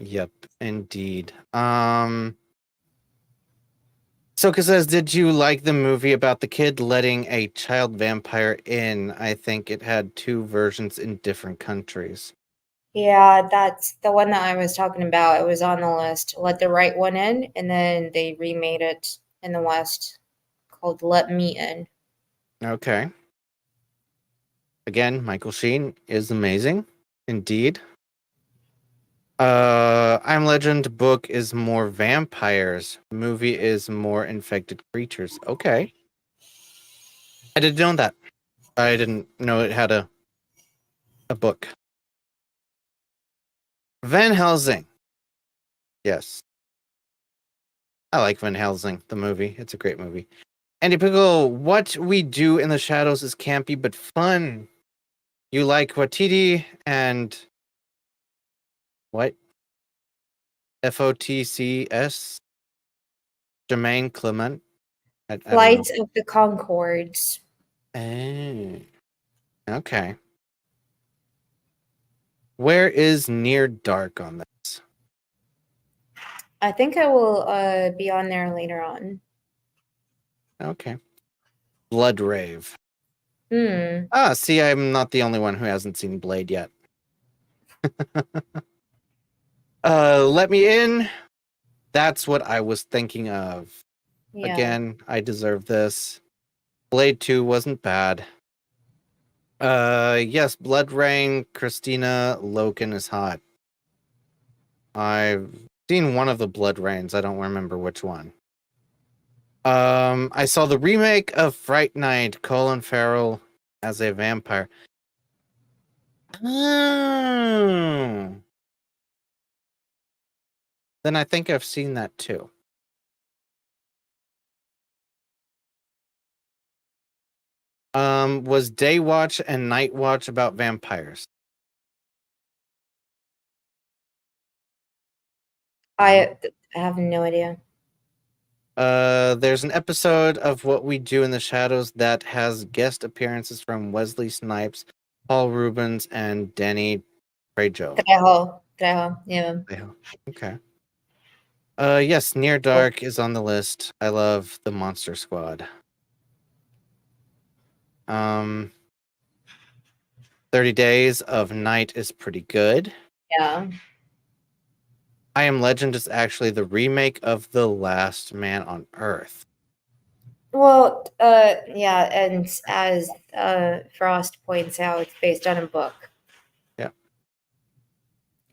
Yep, indeed. Soka says, did you like the movie about the kid letting a child vampire in? I think it had 2 versions in different countries. Yeah, that's the one that I was talking about. It was on the list. Let the Right One In, and then they remade it in the West called Let Me In. Okay. Again, Michael Sheen is amazing. Indeed. I'm Legend book is more vampires. Movie is more infected creatures. Okay. I didn't know that. I didn't know it had a book. Van Helsing. Yes. I like Van Helsing, the movie. It's a great movie. Andy Pickle, What We Do in the Shadows is campy but fun. You like Watiti and what? FOTCS? Jermaine Clement? I don't know. Flight of the Conchords. Oh, okay. Where is Near Dark on this? I think I will be on there later on. Okay. Blood Rave. Hmm. See, I'm not the only one who hasn't seen Blade yet. Let Me In. That's what I was thinking of. Yeah. Again, I deserve this. Blade 2 wasn't bad. Yes, Blood Rain, Christina Loken is hot. I've seen one of the Blood Rains. I don't remember which one. I saw the remake of Fright Night, Colin Farrell as a vampire. Oh. Then I think I've seen that too. Was Day Watch and Night Watch about vampires? I have no idea. There's an episode of What We Do in the Shadows that has guest appearances from Wesley Snipes, Paul Rubens, and Danny Trejo. Trejo, yeah. Okay. Yes, Near Dark is on the list. I love the Monster Squad. 30 Days of Night is pretty good. Yeah. I Am Legend is actually the remake of The Last Man on Earth. Well, yeah, and as Frost points out, it's based on a book. Yeah.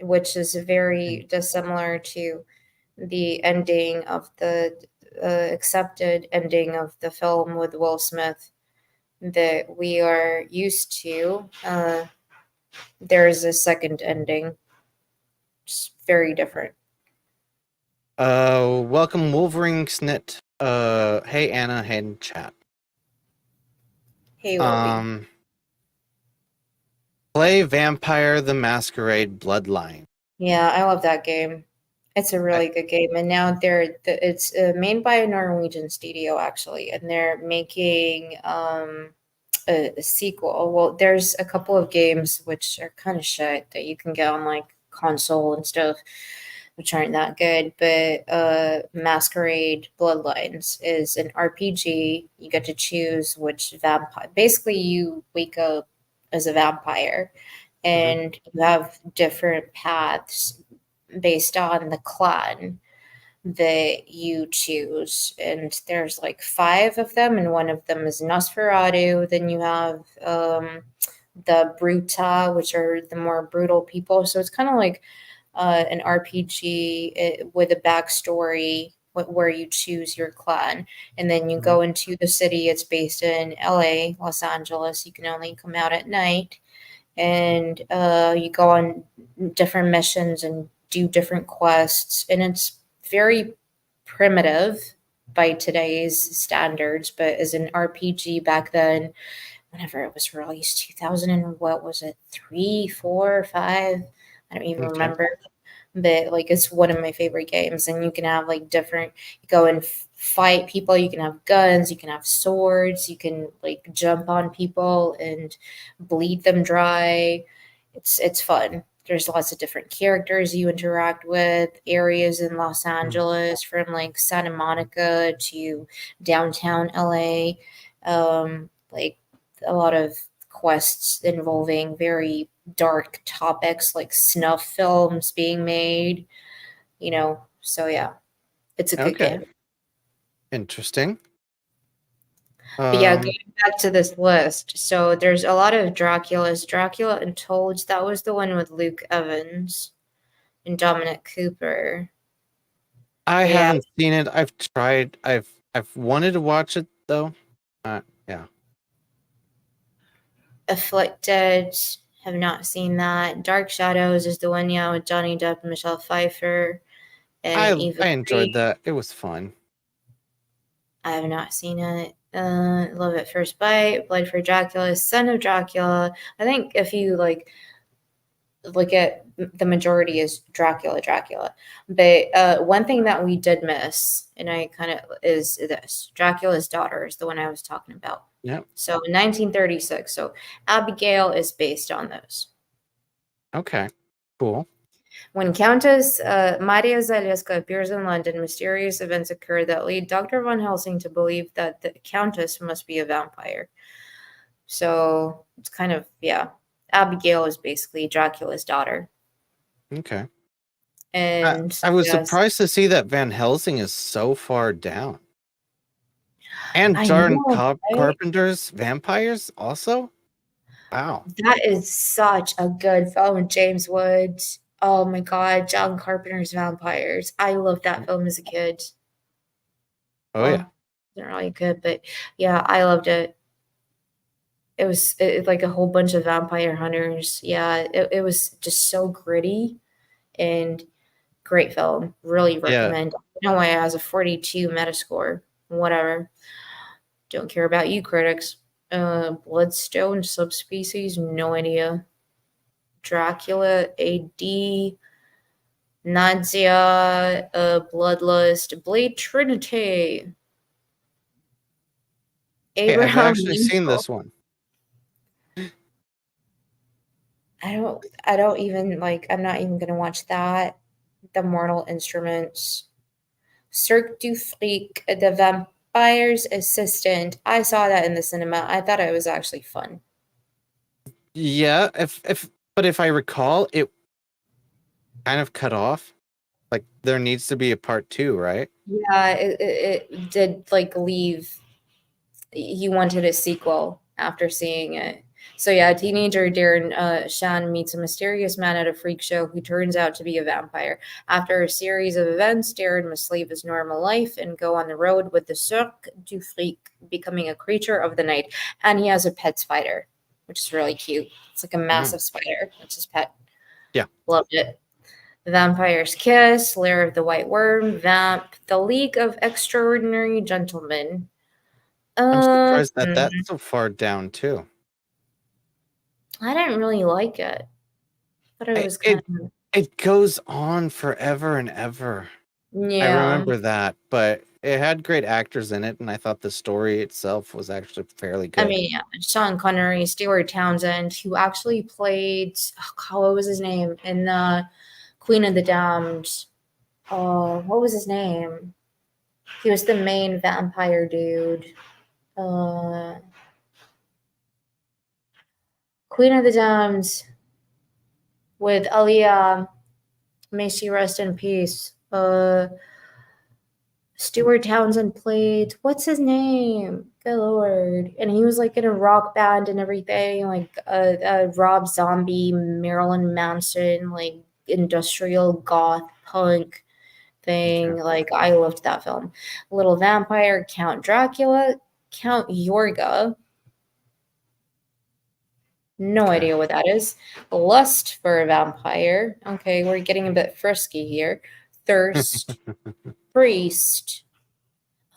Which is very dissimilar to the ending of the accepted ending of the film with Will Smith that we are used to. There's a second ending. It's very different. Welcome Wolverine Snit. Hey Anna, hey in chat. Hey, Wolverine. Play Vampire the Masquerade Bloodline. Yeah, I love that game. It's a really good game, and now it's made by a Norwegian studio actually, and they're making a sequel. Well, there's a couple of games which are kind of shit that you can get on like console and stuff, which aren't that good. But Masquerade Bloodlines is an RPG. You get to choose which vampire. Basically, you wake up as a vampire, and you have different paths based on the clan that you choose. And there's like 5 of them, and one of them is Nosferatu. Then you have the Bruta, which are the more brutal people. So it's kind of like an RPG with a backstory where you choose your clan. And then you go into the city. It's based in LA, Los Angeles. You can only come out at night. And you go on different missions and do different quests. And it's very primitive by today's standards, but as an RPG back then, whenever it was released, 2000 and what was it, 3, 4, 5? I don't even remember. But like, it's one of my favorite games, and you can have like different. You go and fight people. You can have guns. You can have swords. You can like jump on people and bleed them dry. It's fun. There's lots of different characters you interact with, areas in Los Angeles, from like Santa Monica to downtown LA. Like a lot of quests involving very dark topics like snuff films being made, So yeah, it's a good game. Interesting. But yeah, going back to this list, so there's a lot of Draculas. Dracula Untold, that was the one with Luke Evans and Dominic Cooper. I haven't seen it. I've tried. I've wanted to watch it though. Yeah. Afflicted, have not seen that. Dark Shadows is the one, with Johnny Depp and Michelle Pfeiffer. And I enjoyed that. It was fun. I have not seen it. Love at First Bite, Blood for Dracula, Son of Dracula. I think if you look at the majority is Dracula. But one thing that we did miss, and I kind of is this Dracula's Daughter is the one I was talking about. Yeah. So 1936. So Abigail is based on those. Okay. Cool. When Countess Maria Zaleska appears in London, mysterious events occur that lead Dr. Van Helsing to believe that the Countess must be a vampire. So it's kind of, Abigail is basically Dracula's daughter. Okay. And I was surprised to see that Van Helsing is so far down. And John Carpenter's Vampires also? Wow. That is such a good film, James Woods. Oh my God, John Carpenter's Vampires. I loved that film as a kid. Oh, yeah. It wasn't really good, but yeah, I loved it. It was like a whole bunch of vampire hunters. Yeah, it was just so gritty and great film. Really recommend. I don't know why it has a 42 Metascore. Whatever. Don't care about you, critics. Bloodstone subspecies, no idea. Dracula, AD, Nadia, Bloodlust, Blade Trinity. Abraham. I've actually seen this one. I don't even I'm not even gonna watch that. The Mortal Instruments. Cirque du Freak, the Vampire's Assistant. I saw that in the cinema. I thought it was actually fun. Yeah, but if I recall, it kind of cut off. Like there needs to be a part 2, right? Yeah, it did leave. He wanted a sequel after seeing it. So yeah, teenager Darren Shan meets a mysterious man at a freak show who turns out to be a vampire. After a series of events, Darren must leave his normal life and go on the road with the Cirque du Freak, becoming a creature of the night. And he has a pet spider, which is really cute. It's like a massive spider. That's his pet. Yeah. Loved it. Vampire's Kiss, Lair of the White Worm, Vamp, The League of Extraordinary Gentlemen. I'm surprised that that's so far down too. I didn't really like it. But it was it goes on forever and ever. Yeah. I remember that, but it had great actors in it, and I thought the story itself was actually fairly good. I mean, yeah, Sean Connery, Stuart Townsend, who actually played, what was his name? In Queen of the Damned. What was his name? He was the main vampire dude. Queen of the Damned with Aaliyah. May she rest in peace. Stuart Townsend played, what's his name? Good lord. And he was like in a rock band and everything, like Rob Zombie, Marilyn Manson, like industrial goth punk thing. Okay. Like, I loved that film. Little Vampire, Count Dracula, Count Yorga. No Okay. idea what that is. Lust for a Vampire. Okay, we're getting a bit frisky here. Thirst. Priest.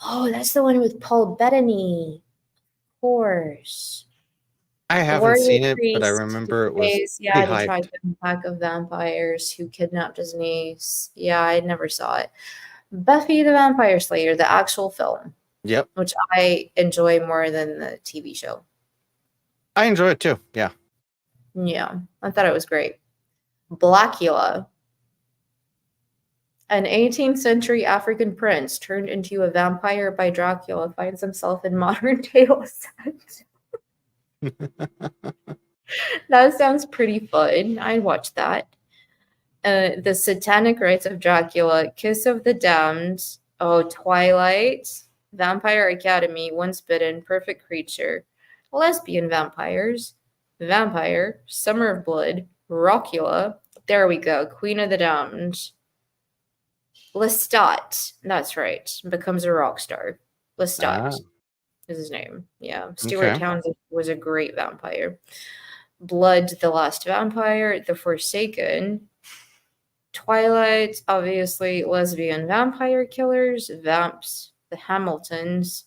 Oh, that's the one with Paul Bettany. Of course. I haven't Warrior seen it, but I Priest, who remember it was plays, pretty yeah, the hyped. trifecta pack of vampires who kidnapped his niece. Yeah, I never saw it. Buffy the Vampire Slayer, the actual film, Yep. which I enjoy more than the TV show. I enjoy it too. Yeah. Yeah, I thought it was great. Blackula. An 18th century African prince turned into a vampire by Dracula finds himself in modern day Los Angeles. That sounds pretty fun. I'd watch that. The Satanic Rites of Dracula, Kiss of the Damned, oh, Twilight, Vampire Academy, Once Bitten, Perfect Creature, Lesbian Vampires, Vampire, Summer of Blood, Rockula, there we go, Queen of the Damned, Lestat, that's right, becomes a rock star. Lestat is his name. Yeah, Stuart Okay. Townsend was a great vampire. Blood, the Last Vampire, The Forsaken, Twilight, obviously, lesbian vampire killers, Vamps, The Hamiltons,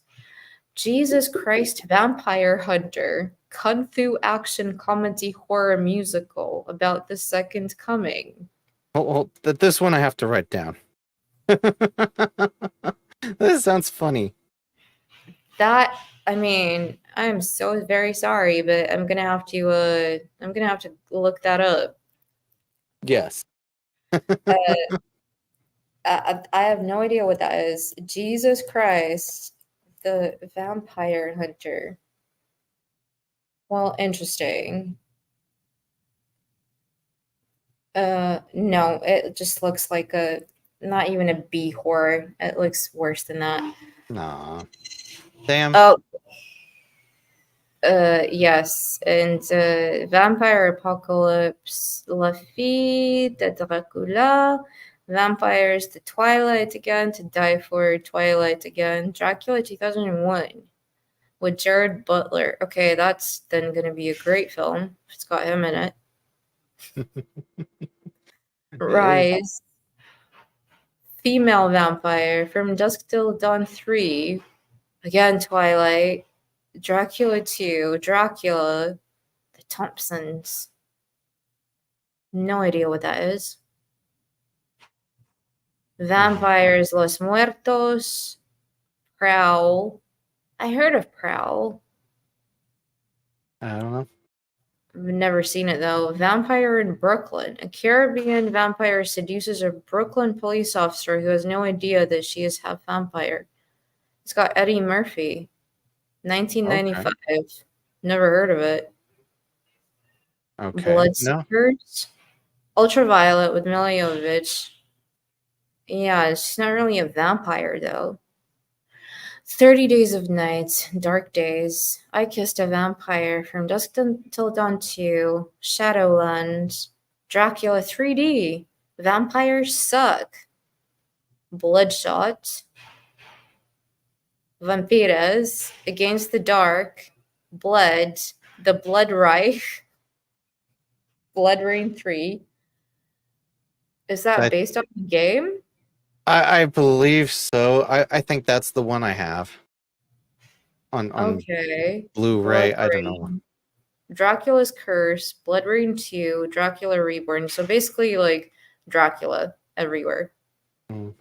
Jesus Christ, Vampire Hunter, Kung Fu action comedy horror musical about the second coming. This one I have to write down. This sounds funny. That, I mean, I'm so very sorry, but I'm gonna have to look that up. Yes. I have no idea what that is. Jesus Christ, the Vampire Hunter. Well, interesting. No, it just looks like a not even a B horror. It looks worse than that. Nah. Damn. Oh, yes, and Vampire Apocalypse, La Fille de Dracula, Vampires, The Twilight Again, To Die For, Twilight Again, Dracula 2001 with Jared Butler. Okay, that's then gonna be a great film. It's got him in it. It is. Rise. Female Vampire, From Dusk Till Dawn 3, again Twilight, Dracula 2, Dracula, The Thompsons. No idea what that is. Vampires, Los Muertos, Prowl. I heard of Prowl. I don't know. I've never seen it though. Vampire in Brooklyn. A Caribbean vampire seduces a Brooklyn police officer who has no idea that she is half vampire. It's got Eddie Murphy. 1995. Never heard of it. Okay. No. Bloodsuckers. Ultraviolet with Mila Jovovich. Yeah, she's not really a vampire though. 30 Days of Night, Dark Days, I Kissed a Vampire, From Dusk Till Dawn 2, Shadowland, Dracula 3D, Vampires Suck, Bloodshot, Vampiras, Against the Dark, Blood, The Blood Reich, Blood Rain 3. Is that based on the game? I believe so. I think that's the one I have on Okay. Blu-ray. Blood I don't know. Rain. Dracula's Curse, Blood Rain 2, Dracula Reborn. So basically, like Dracula everywhere. Mm.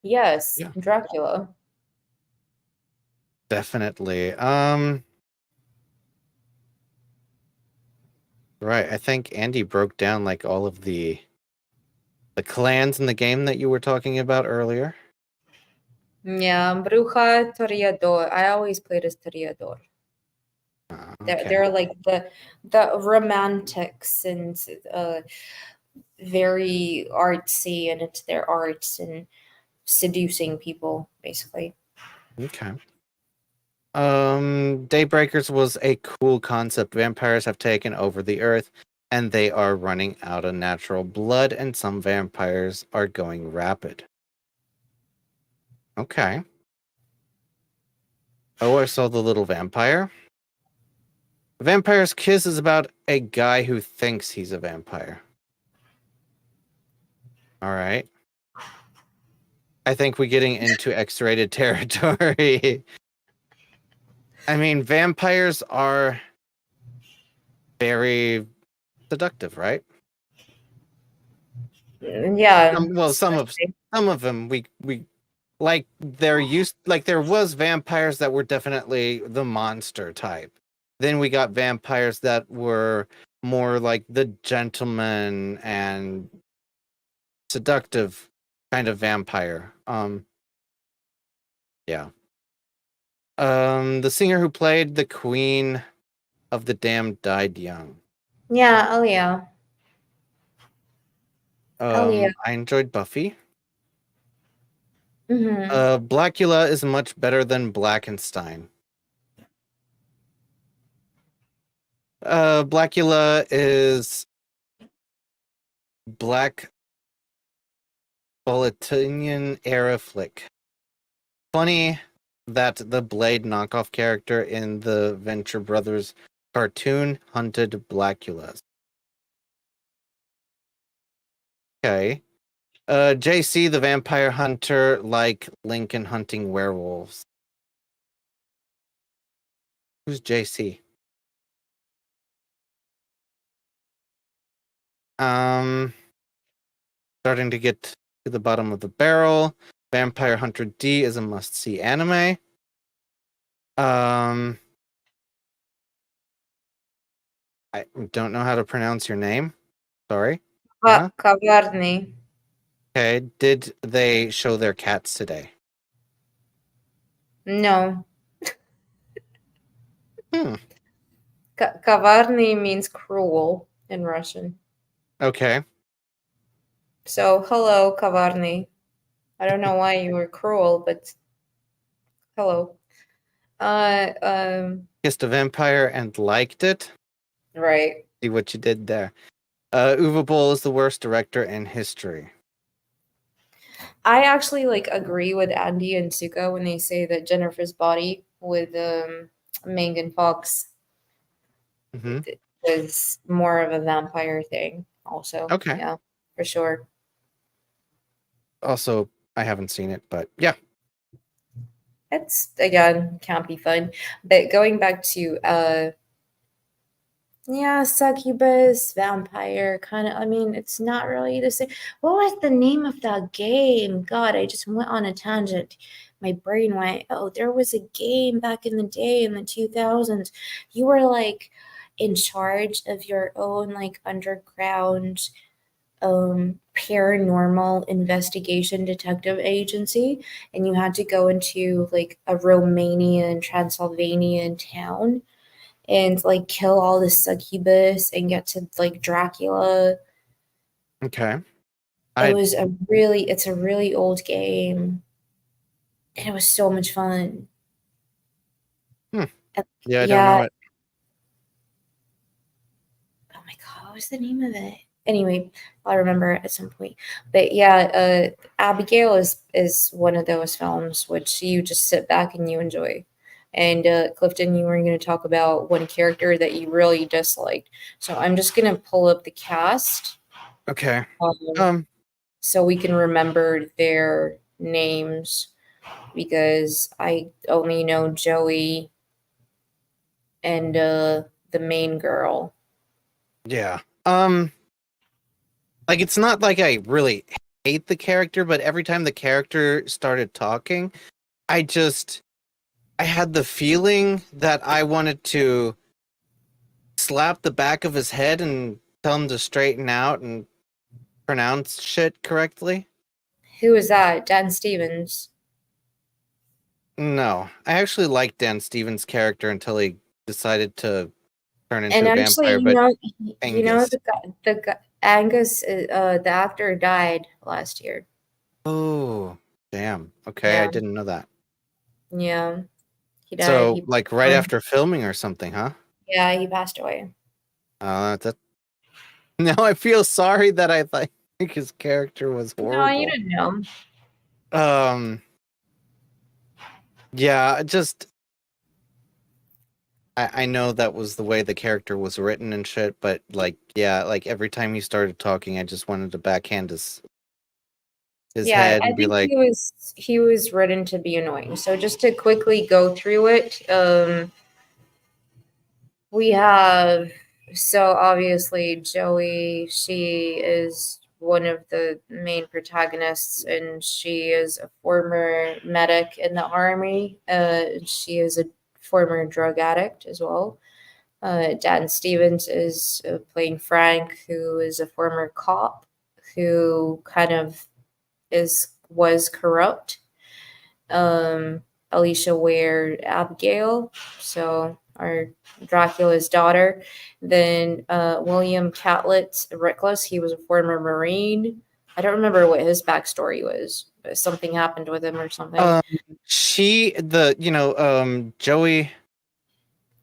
Yes, Yeah. Dracula. Definitely. Right. I think Andy broke down like all of the The clans in the game that you were talking about earlier. Yeah, Bruja, Toreador. I always played as Toreador. Okay. They're like the romantics and very artsy, and it's their arts and seducing people, basically. Okay. Daybreakers was a cool concept. Vampires have taken over the earth and they are running out of natural blood, and some vampires are going rapid. Okay. Oh, I saw the little vampire. The Vampire's Kiss is about a guy who thinks he's a vampire. All right. I think we're getting into X-rated territory. I mean, vampires are very seductive, right? Yeah. Well, some of them we like there was vampires that were definitely the monster type. Then we got vampires that were more like the gentleman and seductive kind of vampire. Yeah. The singer who played the Queen of the Damned died young. Yeah, oh yeah. Oh yeah. I enjoyed Buffy. Mm-hmm. Blackula is much better than Blackenstein. Blackula is Black Bulletinian era flick. Funny that the Blade knockoff character in the Venture Brothers cartoon hunted Blackulas. Okay. JC the vampire hunter like Lincoln hunting werewolves. Who's JC? Starting to get to the bottom of the barrel. Vampire Hunter D is a must-see anime. I don't know how to pronounce your name. Sorry. Kavarni. Okay. Did they show their cats today? No. Hmm. Kavarni means cruel in Russian. Okay. So, hello, Kavarni. I don't know why you were cruel, but hello. Kissed a vampire and liked it. Right. See what you did there. Uwe Boll is the worst director in history. I actually agree with Andy and Suka when they say that Jennifer's Body with Megan Fox was more of a vampire thing. Also, Okay. Yeah, for sure. Also, I haven't seen it, but yeah. It's again can't be fun. But going back to yeah, succubus, vampire, kind of. I mean, it's not really the same. What was the name of that game? God, I just went on a tangent. My brain went, oh, there was a game back in the day in the 2000s. You were in charge of your own underground paranormal investigation detective agency, and you had to go into a Romanian, Transylvanian town and kill all the succubus and get to Dracula. Okay. It's a really old game. And it was so much fun. Yeah, I yeah. don't know it. Oh my god, what was the name of it? Anyway, I'll remember at some point. But yeah, Abigail is one of those films which you just sit back and you enjoy. And Clifton, you were going to talk about one character that you really disliked. So I'm just going to pull up the cast. Okay. So we can remember their names because I only know Joey and the main girl. Yeah. It's not like I really hate the character, but every time the character started talking, I had the feeling that I wanted to slap the back of his head and tell him to straighten out and pronounce shit correctly. Who is that? Dan Stevens. No, I actually liked Dan Stevens' character until he decided to turn into And a actually, vampire. But you know, Angus. the Angus, the actor died last year. Oh, damn. Okay, I Yeah, didn't know that. yeah, he died. So, like right after filming or something, huh? Yeah, he passed away. That now I feel sorry that I think his character was No, you horrible. didn't know. Yeah, just I know that was the way the character was written and shit, but like, yeah, like every time he started talking, I just wanted to backhand his Yeah, head I and be think like, he was written to be annoying. So just to quickly go through it, we have, so obviously Joey, she is one of the main protagonists, and she is a former medic in the army. She is a former drug addict as well. Dan Stevens is playing Frank, who is a former cop who kind of was corrupt. Alicia Ware Abigail, so our Dracula's daughter. Then William Catlett Reckless, he was a former Marine. I don't remember what his backstory was, but something happened with him or something. Joey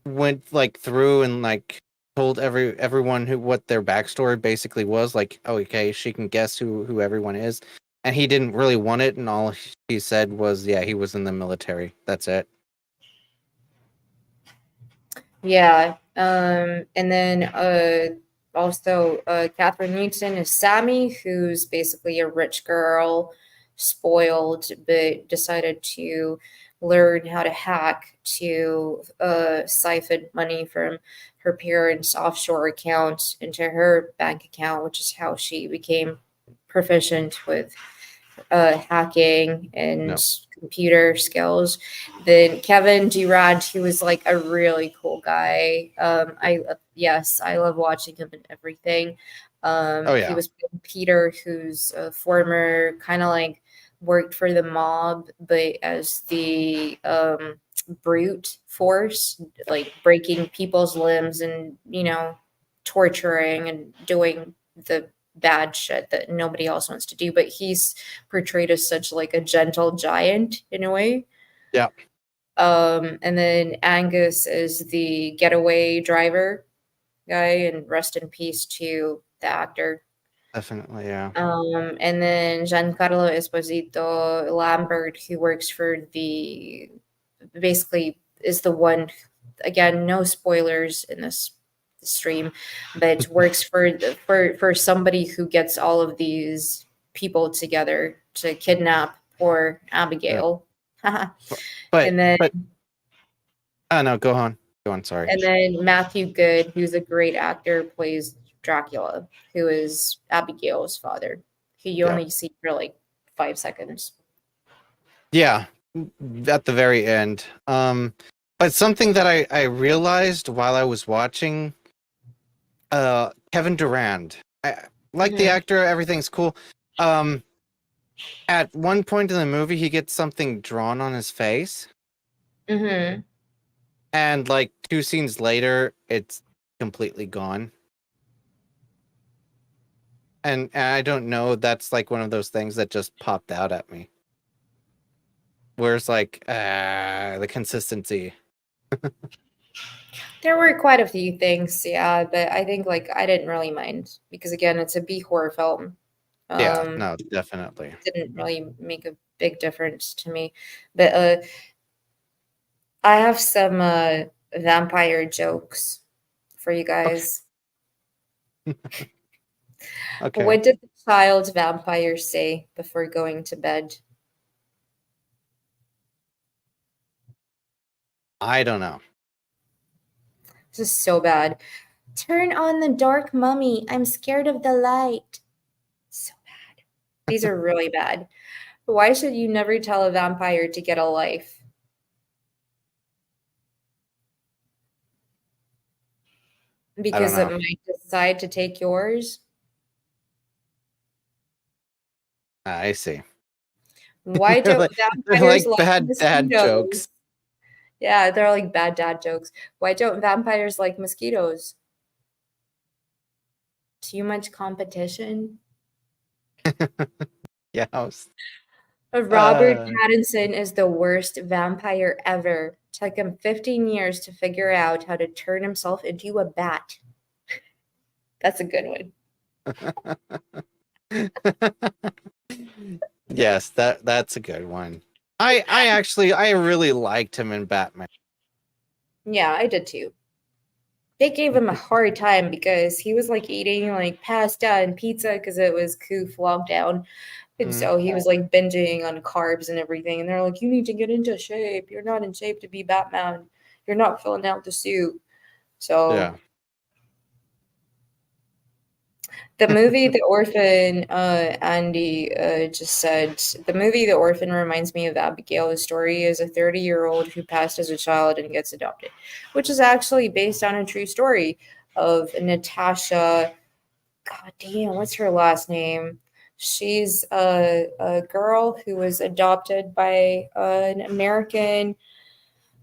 went like through and like told everyone what their backstory basically was. Like, oh, okay, she can guess who everyone is, and he didn't really want it, and all he said was, yeah, he was in the military. That's it. Yeah. And then also Catherine Newton is Sammy, who's basically a rich girl, spoiled, but decided to learn how to hack to siphon money from her parents' offshore account into her bank account, which is how she became proficient with hacking and No. computer skills. Then Kevin Durant, who was like a really cool guy. I love watching him in everything. Oh He yeah, was Peter, who's a former kind of like worked for the mob, but as the brute force, like breaking people's limbs and torturing and doing the bad shit that nobody else wants to do. But he's portrayed as such like a gentle giant in a way. yeah, And then Angus is the getaway driver guy, and rest in peace to the actor. definitely, yeah. And then Giancarlo Esposito Lambert, who works for the basically is the one, again, no spoilers in this stream, but works for somebody who gets all of these people together to kidnap poor Yeah. Abigail. But and then oh no, go on, sorry. and then Matthew Good, who's a great actor, plays Dracula, who is Abigail's father, who you Yeah. only see for like 5 seconds. Yeah, at the very end. But something that I realized while I was watching, Kevin Durand. I like the actor, everything's cool. At one point in the movie, he gets something drawn on his face, Mm-hmm. and like 2 scenes later, it's completely gone. And I don't know, that's like one of those things that just popped out at me. Whereas like the consistency. There were quite a few things, yeah, but I think like I didn't really mind because again, it's a B horror film. Yeah, no, definitely. Didn't really make a big difference to me. But I have some vampire jokes for you guys. Okay. What did the child vampire say before going to bed? I don't know. This is so bad. Turn on the dark mummy. I'm scared of the light. So bad. These are really bad. Why should you never tell a vampire to get a life? Because it know. might decide to take yours. I see. Why They're don't like, they're vampires like like bad dad mosquitoes? jokes. Yeah, they're like bad dad jokes. Why don't vampires like mosquitoes? Too much competition? Yes. Robert Uh, Pattinson is the worst vampire ever. Took him 15 years to figure out how to turn himself into a bat. That's a good one. yes, that's a good one. I really liked him in Batman. Yeah, I did too. They gave him a hard time because he was like eating like pasta and pizza because it was Coof lockdown. And Mhm. so he was like binging on carbs and everything. And they're like, you need to get into shape. You're not in shape to be Batman. You're not filling out the suit. So Yeah. the movie The Orphan, Andy just said, the movie The Orphan reminds me of Abigail. The story is a 30-year-old who passed as a child and gets adopted, which is actually based on a true story of Natasha. God damn, what's her last name? She's a girl who was adopted by an American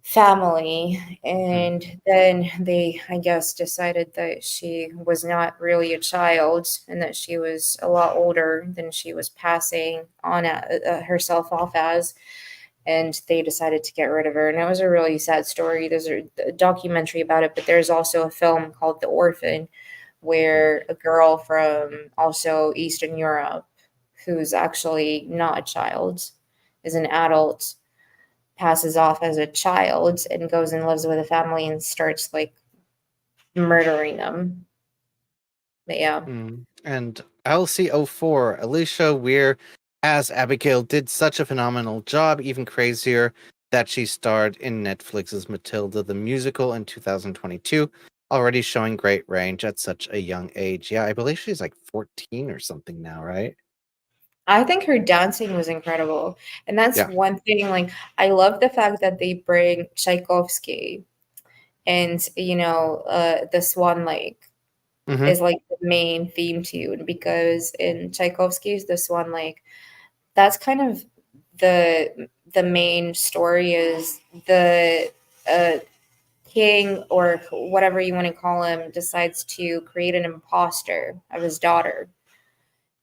family, and then they, I guess, decided that she was not really a child and that she was a lot older than she was passing on herself off as, and they decided to get rid of her. And it was a really sad story. There's a documentary about it, but there's also a film called The Orphan, where a girl from also Eastern Europe, who's actually not a child, is an adult, passes off as a child and goes and lives with a family and starts like murdering them. But yeah. And LC04, Alicia Weir as Abigail did such a phenomenal job, even crazier that she starred in Netflix's Matilda the Musical in 2022, already showing great range at such a young age. Yeah, I believe she's like 14 or something now, right? I think her dancing was incredible. And that's Yeah. one thing, like, I love the fact that they bring Tchaikovsky and, the Swan Lake Mm-hmm. is like the main theme tune because in Tchaikovsky's The Swan Lake, that's kind of the main story is the uh, king or whatever you want to call him decides to create an imposter of his daughter.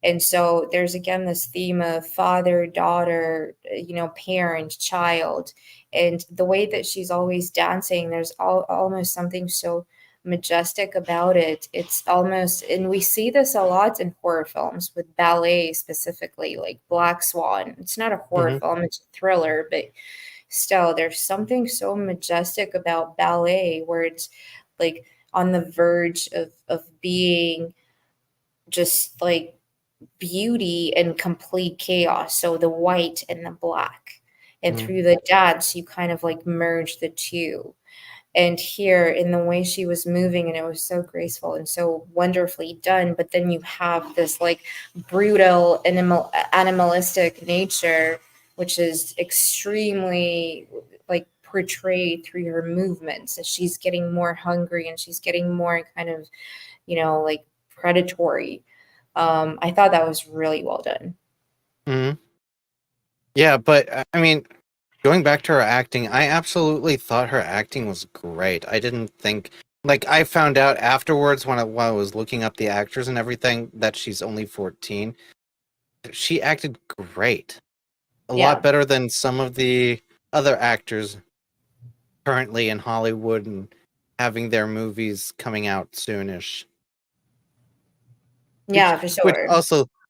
And so there's again this theme of father, daughter, parent, child. And the way that she's always dancing, there's almost something so majestic about it. It's almost, and we see this a lot in horror films with ballet specifically, like Black Swan. It's not a horror Mm-hmm. film, it's a thriller, but still, there's something so majestic about ballet where it's like on the verge of being just like beauty and complete chaos. So the white and the black. And Mm-hmm. through the dance, you kind of like merge the two. And here, in the way she was moving, and it was so graceful and so wonderfully done. But then you have this like brutal animalistic nature, which is extremely like portrayed through her movements. As she's getting more hungry and she's getting more kind of, like predatory. I thought that was really well done. Mm-hmm. Yeah, but I mean, going back to her acting, I absolutely thought her acting was great. I didn't think, like, I found out afterwards while I was looking up the actors and everything that she's only 14. She acted great. A lot Yeah. better than some of the other actors currently in Hollywood and having their movies coming out soonish. Yeah, for sure.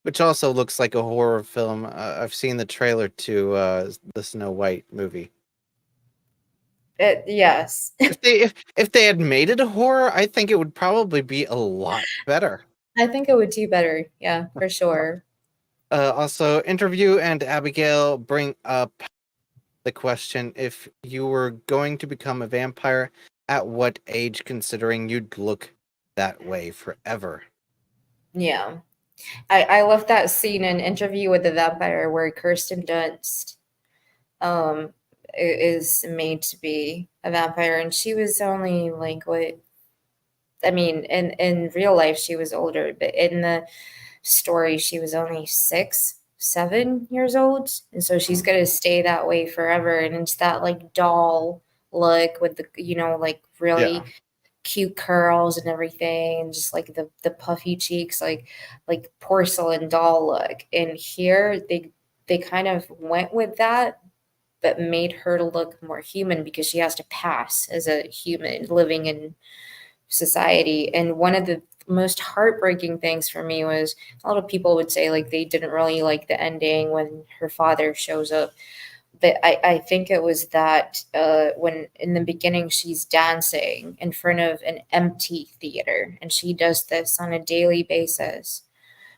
Which also looks like a horror film. I've seen the trailer to the Snow White movie. Yes. If they had made it a horror, I think it would probably be a lot better. I think it would do better. Yeah, for sure. Also, Interview and Abigail bring up the question: if you were going to become a vampire, at what age, considering you'd look that way forever? Yeah. I love that scene in Interview with the Vampire where Kirsten Dunst um is made to be a vampire, and she was only like what, I mean, in real life she was older, but in the story she was only 6. 7 years old, and so she's gonna stay that way forever. And it's that like doll look with the like really cute curls and everything, and just like the puffy cheeks, like porcelain doll look. And here they kind of went with that, but made her to look more human because she has to pass as a human living in society. And one of the most heartbreaking things for me was a lot of people would say like they didn't really like the ending when her father shows up. But I think it was that when in the beginning she's dancing in front of an empty theater, and she does this on a daily basis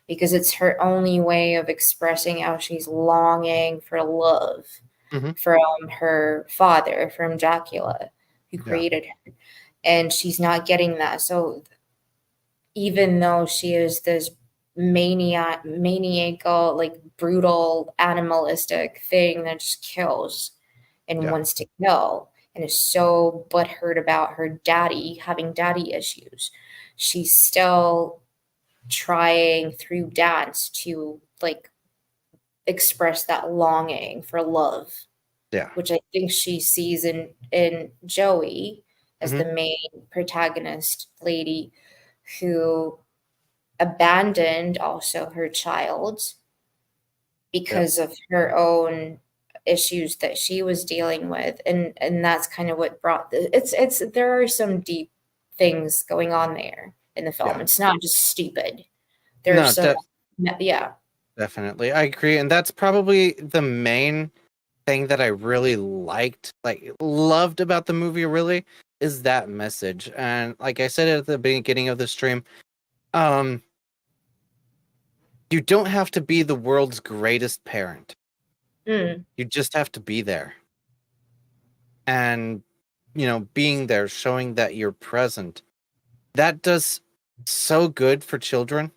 because it's her only way of expressing how she's longing for love from her father, from Dracula, who created her. And she's not getting that. So even though she is this maniacal, like brutal, animalistic thing that just kills and wants to kill and is so butthurt about her daddy having daddy issues, she's still trying through dance to like express that longing for love, which I think she sees in Joey as the main protagonist lady, who abandoned also her child because of her own issues that she was dealing with. And that's kind of what brought it's there are some deep things going on there in the film. It's not just stupid. There's some definitely, I agree. And that's probably the main thing that I really loved about the movie, really, is that message. And like I said at the beginning of the stream, you don't have to be the world's greatest parent. You just have to be there. And, being there, showing that you're present, that does so good for children.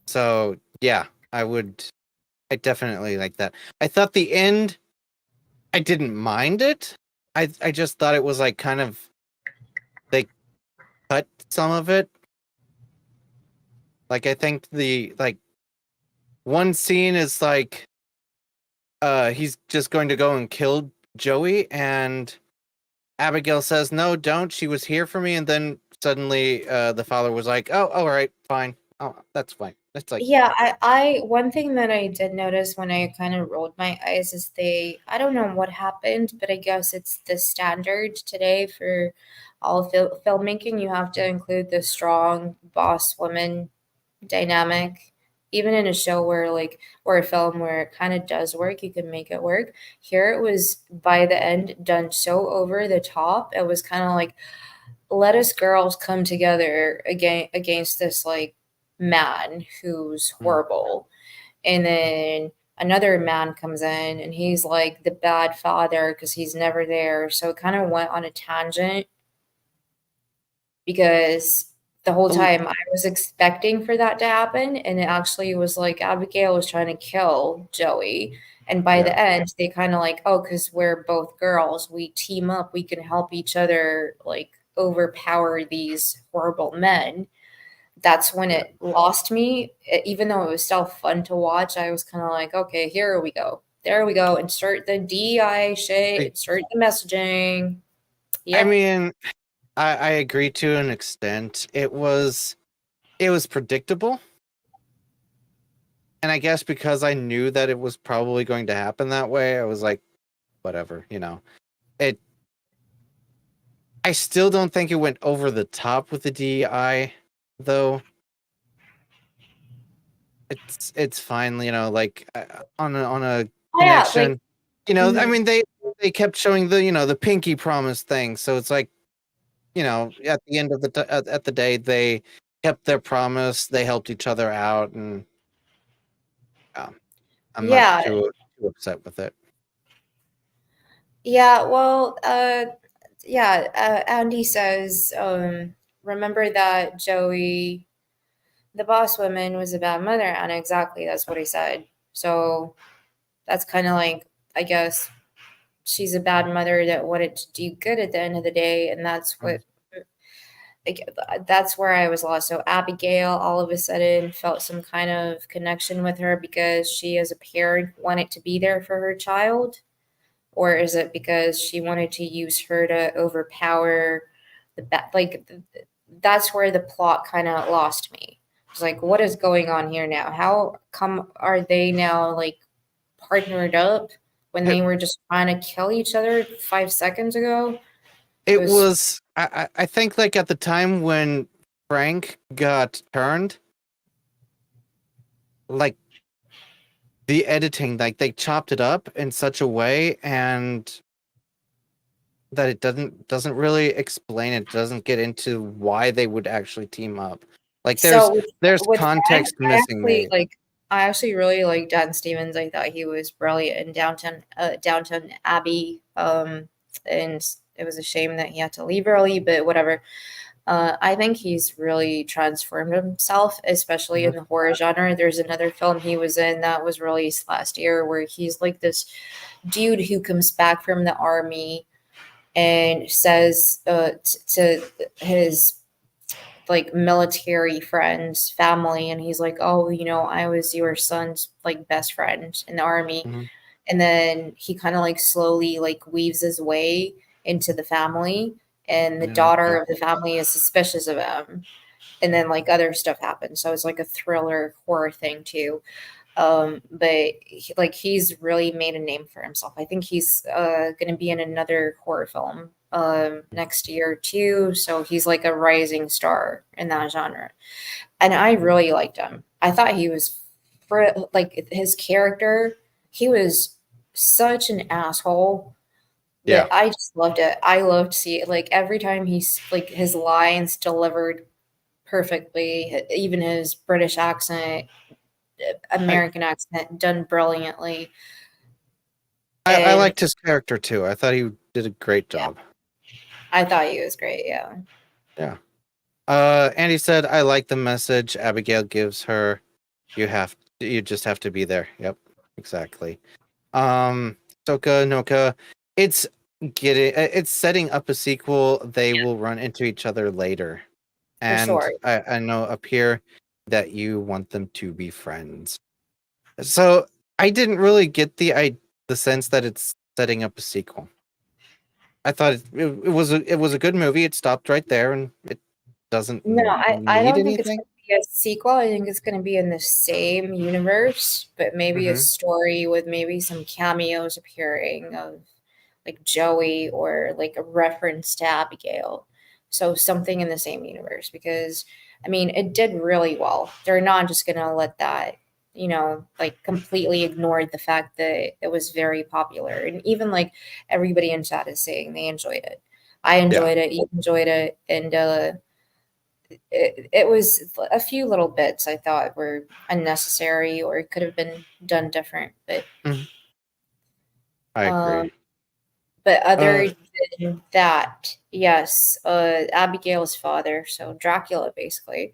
So, yeah, I definitely like that. I thought the end, I didn't mind it. I just thought it was like kind of, they cut some of it. Like, I think one scene is like, he's just going to go and kill Joey, and Abigail says, "No, don't. She was here for me." And then suddenly, the father was like, "Oh, all right, fine. Oh, that's fine." It's like, I one thing that I did notice when I kind of rolled my eyes is I don't know what happened, but I guess it's the standard today for all filmmaking. You have to include the strong boss woman dynamic, even in a show or a film where it kind of does work, you can make it work. Here it was by the end done so over the top. It was kind of like, let us girls come together against this like man who's horrible. And then another man comes in and he's like the bad father because he's never there. So it kind of went on a tangent because the whole time I was expecting for that to happen, and it actually was like Abigail was trying to kill Joey. And by the end, they kind of like, oh, because we're both girls, we team up, we can help each other like overpower these horrible men. That's when it lost me. Even though it was still fun to watch, I was kind of like, okay, here we go. There we go. Insert the DI shit, insert the messaging. I mean, I agree to an extent. It was predictable. And I guess because I knew that it was probably going to happen that way, I was like, whatever, I still don't think it went over the top with the DEI, though. It's fine, like on a connection. I mean, they kept showing the pinky promise thing, so it's like, at the end of at the day, they kept their promise. They helped each other out, and I'm not too upset with it. Yeah, well, Andy says, remember that Joey, the boss woman, was a bad mother, and exactly that's what he said. So that's kind of like, I guess she's a bad mother that wanted to do good at the end of the day, and that's what like, that's where I was lost. So Abigail all of a sudden felt some kind of connection with her because she as a parent wanted to be there for her child, or is it because she wanted to use her to overpower that's where the plot kind of lost me. It's like, what is going on here now? How come are they now like partnered up when It, they were just trying to kill each other 5 seconds ago? It it was was I think like at the time when Frank got turned, like the editing, like they chopped it up in such a way and that it doesn't really explain it, doesn't get into why they would actually team up. Like so there's with Frank, context missing me. I actually really like Dan Stevens. I thought he was brilliant in Downton Abbey. And it was a shame that he had to leave early, but whatever. I think he's really transformed himself, especially in Mhm. the horror genre. There's another film he was in that was released last year where he's like this dude who comes back from the army and says to his like military friends, family, and he's like, "Oh, I was your son's like best friend in the army." Mhm. And then he kind of like slowly like weaves his way into the family, and the Yeah, daughter yeah. of the family is suspicious of him, and then like other stuff happens, so it's like a thriller horror thing too. But he's really made a name for himself. I think he's going to be in another horror film next year too, so he's like a rising star in that genre, and I really liked him. I thought he was for like his character, he was such an asshole, Yeah. but I just loved it. I loved to see it. Like every time he's like his lines delivered perfectly, even his British accent, I, American accent done brilliantly. I And liked his character too. I thought he did a great yeah, job. I thought he was great. Yeah. Yeah. Andy said, I like the message Abigail gives her. You just have to be there. Yep, exactly. Soka Noka, it's it's setting up a sequel. They will run into each other later. For And sure. I know up here that you want them to be friends. So I didn't really get the sense that it's setting up a sequel. I thought it was a good movie. It stopped right there, and it doesn't No, I need don't think it's anything. going to be a sequel. I think it's going to be in the same universe, but maybe a Hmm. story with maybe some cameos appearing of like Joey or like a reference to Abigail. So something in the same universe because I mean, it did really well. They're not just going to let that, like completely ignore the fact that it was very popular. And even like everybody in chat is saying they enjoyed it. I Yeah. enjoyed it, you enjoyed it, and it was a few little bits I thought were unnecessary or it could have been done different. But Mhm. I um, agree. but other Uh, than that, yes, Abigail's father, so Dracula basically,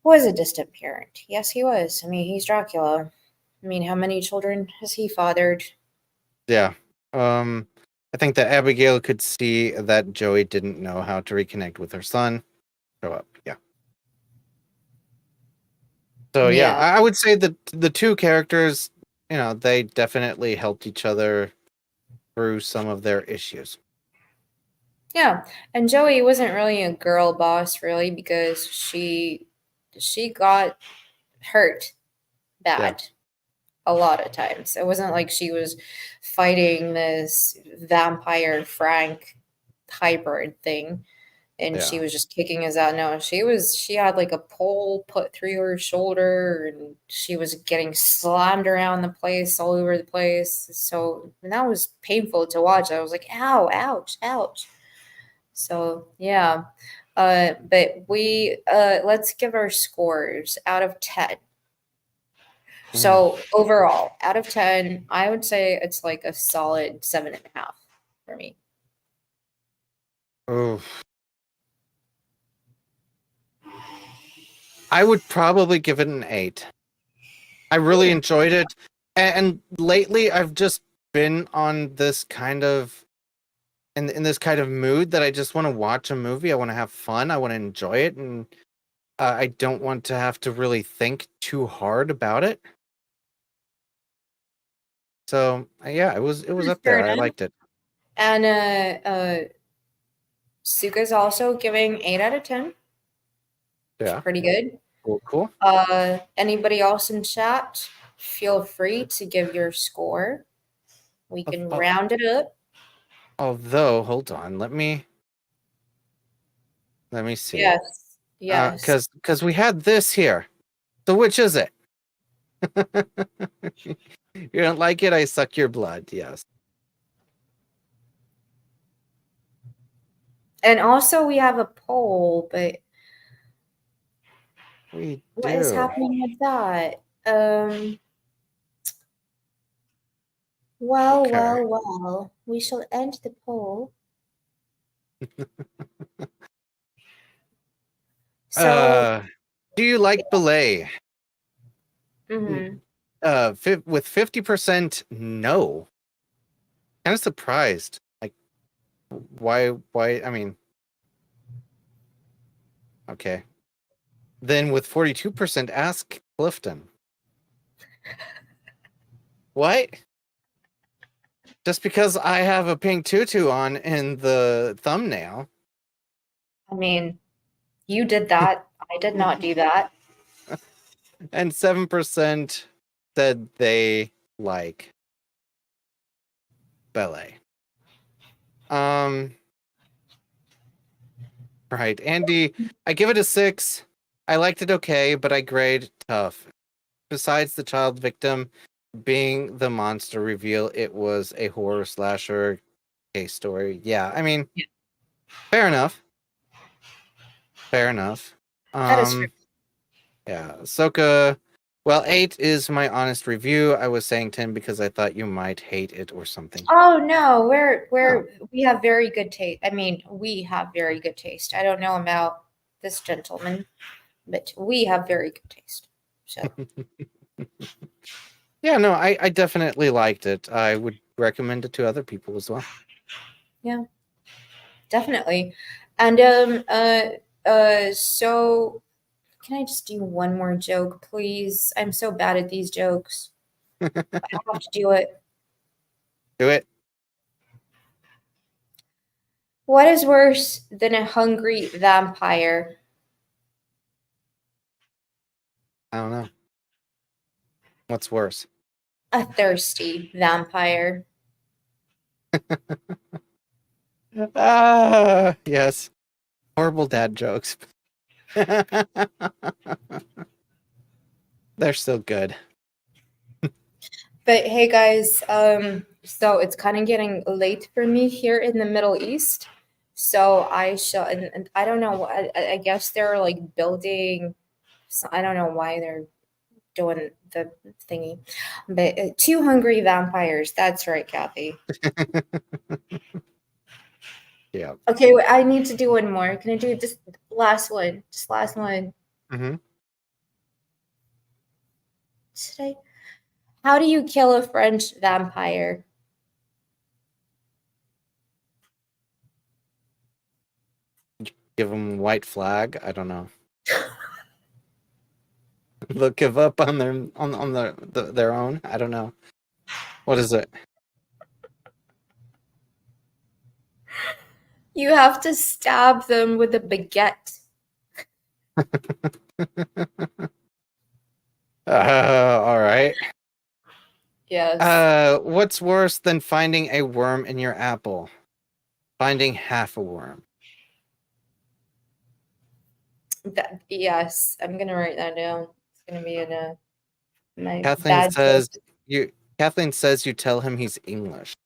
was a distant parent. Yes, he was. I mean, he's Dracula. I mean, how many children has he fathered? yeah. Um, I think that Abigail could see that Joey didn't know how to reconnect with her son. Show up. Yeah. So yeah, Yeah. I would say that the two characters, they definitely helped each other through some of their issues. Yeah. And Joey wasn't really a girl boss really because she got hurt Yeah. bad a lot of times. It wasn't like she was fighting this vampire Frank hybrid thing and she Yeah. was just kicking his out. No, she had like a pole put through her shoulder and she was getting slammed around the place all over the place. So and that was painful to watch. I was like, ow, ouch, ouch. So yeah. But we let's give our scores out of 10. Mm. So overall, out of 10, I would say it's like a solid 7.5 for me. Oof. I would probably give it an 8. I really Ooh. enjoyed it. And lately I've just been on this kind of in this kind of mood that I just want to watch a movie. I want to have fun. I want to enjoy it, and I don't want to have to really think too hard about it. So yeah, it was up Fair there. I enough. liked it. And Suka's also giving 8 out of 10. Yeah, Pretty good. cool. Anybody else in chat? Feel free to give your score. We can round it up. Although, hold on, let me see. Yes. Yes. Because we had this here. So which is it? You don't like it? I suck your blood. Yes. And also we have a poll, but We what is do. happening with that? Well, Okay. well. We shall end the poll. So, Do you like ballet? mhm. With 50% no. Kind of surprised. Like, why? I mean, okay. Then with 42%, ask Clifton. What? Just because I have a pink tutu on in the thumbnail. I mean, you did that. I did not do that. And 7% said they like ballet. Right. Andy, I give it a 6. I liked it okay, but I grade tough. Besides the child victim being the monster reveal, it was a horror slasher case story. Yeah, I mean, fair enough. Fair enough. That is true. Yeah, Ahsoka. Well, 8 is my honest review. I was saying 10 because I thought you might hate it or something. Oh no, we have very good taste. I mean, we have very good taste. I don't know about this gentleman, but we have very good taste. So Yeah, no, I definitely liked it. I would recommend it to other people as well. yeah, definitely. And so can I just do one more joke, please? I'm so bad at these jokes. I have to do it. Do it. What is worse than a hungry vampire? I don't know. What's worse? A thirsty vampire. Yes. Horrible dad jokes. They're still good. But hey guys, so it's kind of getting late for me here in the Middle East. So I shall, and I don't know, I guess they're like building, so I don't know why they're doing the thingy, but 2 hungry vampires. That's right, Kathy. Yeah. Okay, wait, I need to do one more. Can I do just last one? Just last one. Mm-hmm. Should I? How do you kill a French vampire? Give them white flag. I don't know. They'll give up on their own. I don't know. What is it? You have to stab them with a baguette. All right. Yes. What's worse than finding a worm in your apple? Finding half a worm. Yes, I'm gonna write that down. It's gonna be in my Kathleen bad says joke. Kathleen says you tell him he's English.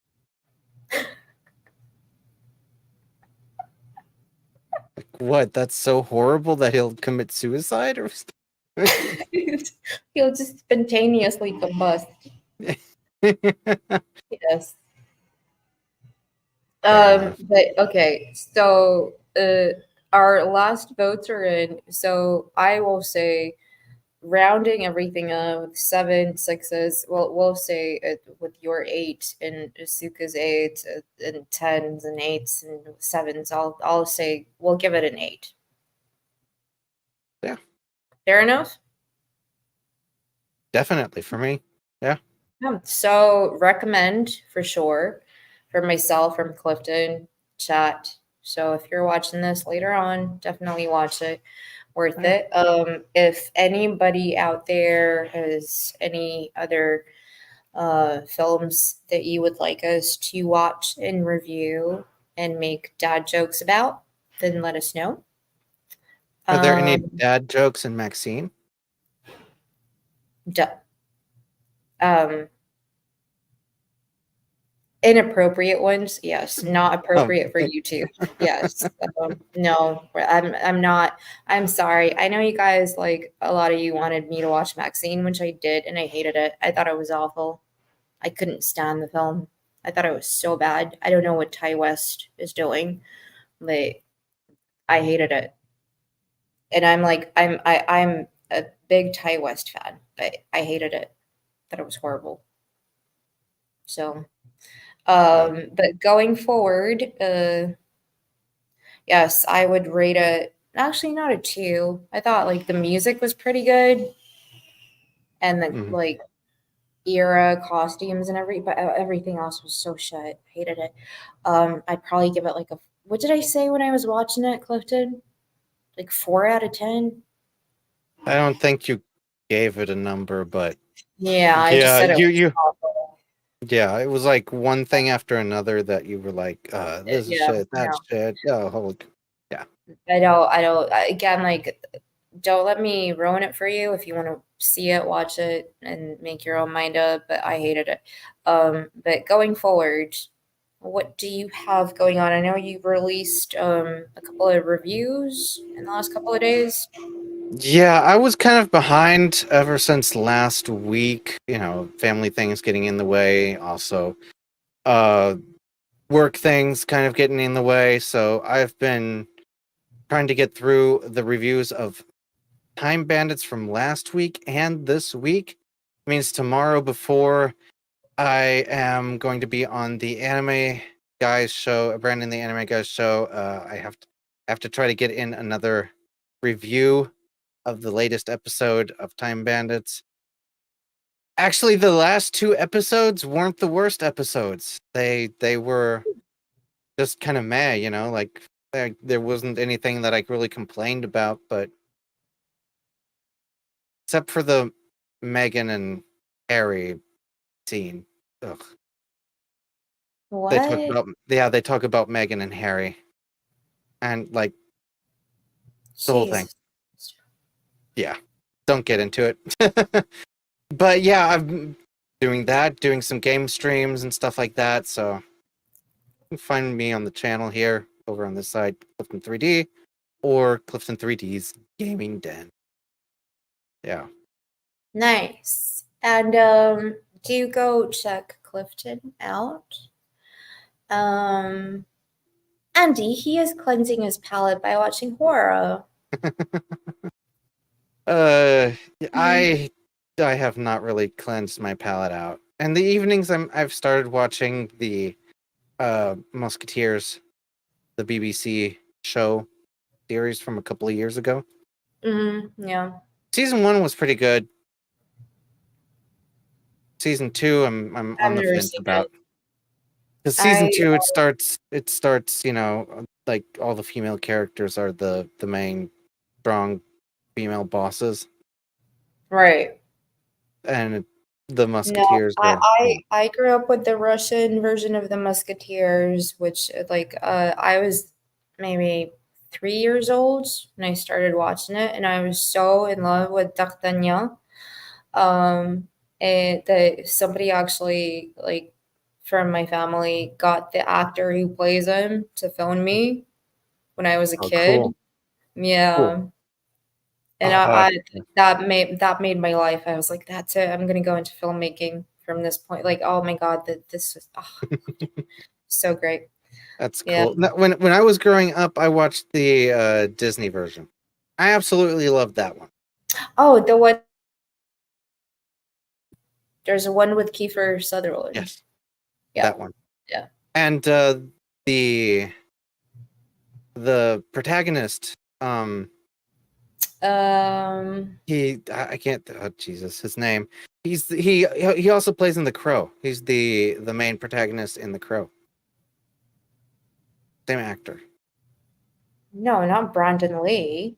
Like what? That's so horrible that he'll commit suicide or He'll just spontaneously combust. Yes. But okay, so our last votes are in. So I will say rounding everything up with 7, 6s. We'll say it with your 8 and Asuka's 8 and 10s and 8s and 7s. I'll say we'll give it an 8. Yeah. Fair enough. Definitely for me. Yeah. So recommend for sure for myself from Clifton chat. So if you're watching this later on, definitely watch it. Worth Yeah. it. If anybody out there has any other films that you would like us to watch and review and make dad jokes about, then let us know. Are there any Um, dad jokes in Maxine? um, inappropriate ones, yes. Not Oh, appropriate for YouTube, yes. No, I'm not. I'm sorry. I know you guys like a lot of you wanted me to watch Maxine, which I did, and I hated it. I thought it was awful. I couldn't stand the film. I thought it was so bad. I don't know what Ty West is doing, but I hated it. And I'm a big Ty West fan, but I hated it. Thought it was horrible. So, but going forward, yes, I would rate it. Actually, not a 2. I thought like the music was pretty good, and the like era costumes and but everything else was so shit. Hated it. I'd probably give it like a. What did I say when I was watching it, Clifton? Like 4 out of 10. I don't think you gave it a number, but Yeah, I just yeah, said it was you awful. yeah, it was like one thing after another that you were like, this is Yeah, shit, that no. shit. Oh, holy, yeah. Again, like, don't let me ruin it for you. If you want to see it, watch it, and make your own mind up. But I hated it. But going forward, what do you have going on? I know you've released a couple of reviews in the last couple of days. Yeah, I was kind of behind ever since last week. You know, family things getting in the way. Also, uh, work things kind of getting in the way. So I've been trying to get through the reviews of Time Bandits from last week and this week. It means tomorrow before I am going to be on the Anime Guys show, Brandon the Anime Guys show. I have to try to get in another review of the latest episode of Time Bandits. Actually, the last 2 episodes weren't the worst episodes. They were just kind of meh, you know, like there wasn't anything that I really complained about, but except for the Megan and Harry scene. Ugh. What? They talk about Megan and Harry. And like the whole thing. Jesus. Yeah. Don't get into it. But yeah, I'm doing some game streams and stuff like that, so you can find me on the channel here over on this side, Clifton 3D, or Clifton 3D's Gaming Den. Yeah. Nice. And do you go check Clifton out? Andy, he is cleansing his palate by watching horror. I have not really cleansed my palate out. And the evenings I've started watching the Musketeers, the BBC show series from a couple of years ago. Yeah. Season 1 was pretty good. Season 2 I'm on I've the never fence seen about. it. Because season 2 it starts, you know, like all the female characters are the main strong female bosses. Right. And the No, Musketeers are I grew up with the Russian version of the Musketeers, which like I was maybe 3 years old when I started watching it, and I was so in love with D'Artagnan. And that somebody actually like from my family got the actor who plays him to phone me when I was a kid. cool. Yeah. Cool. And Oh, that made my life. I was like, that's it. I'm gonna go into filmmaking from this point. Like, oh my god, that this is so great. that's Yeah. cool. No, when I was growing up, I watched the Disney version. I absolutely loved that one. Oh, the one There's one with Kiefer Sutherland. Yes, Yeah. that one. Yeah. And the protagonist, I can't. Oh, Jesus, his name. He also plays in The Crow. He's the main protagonist in The Crow. Same actor. No, not Brandon Lee.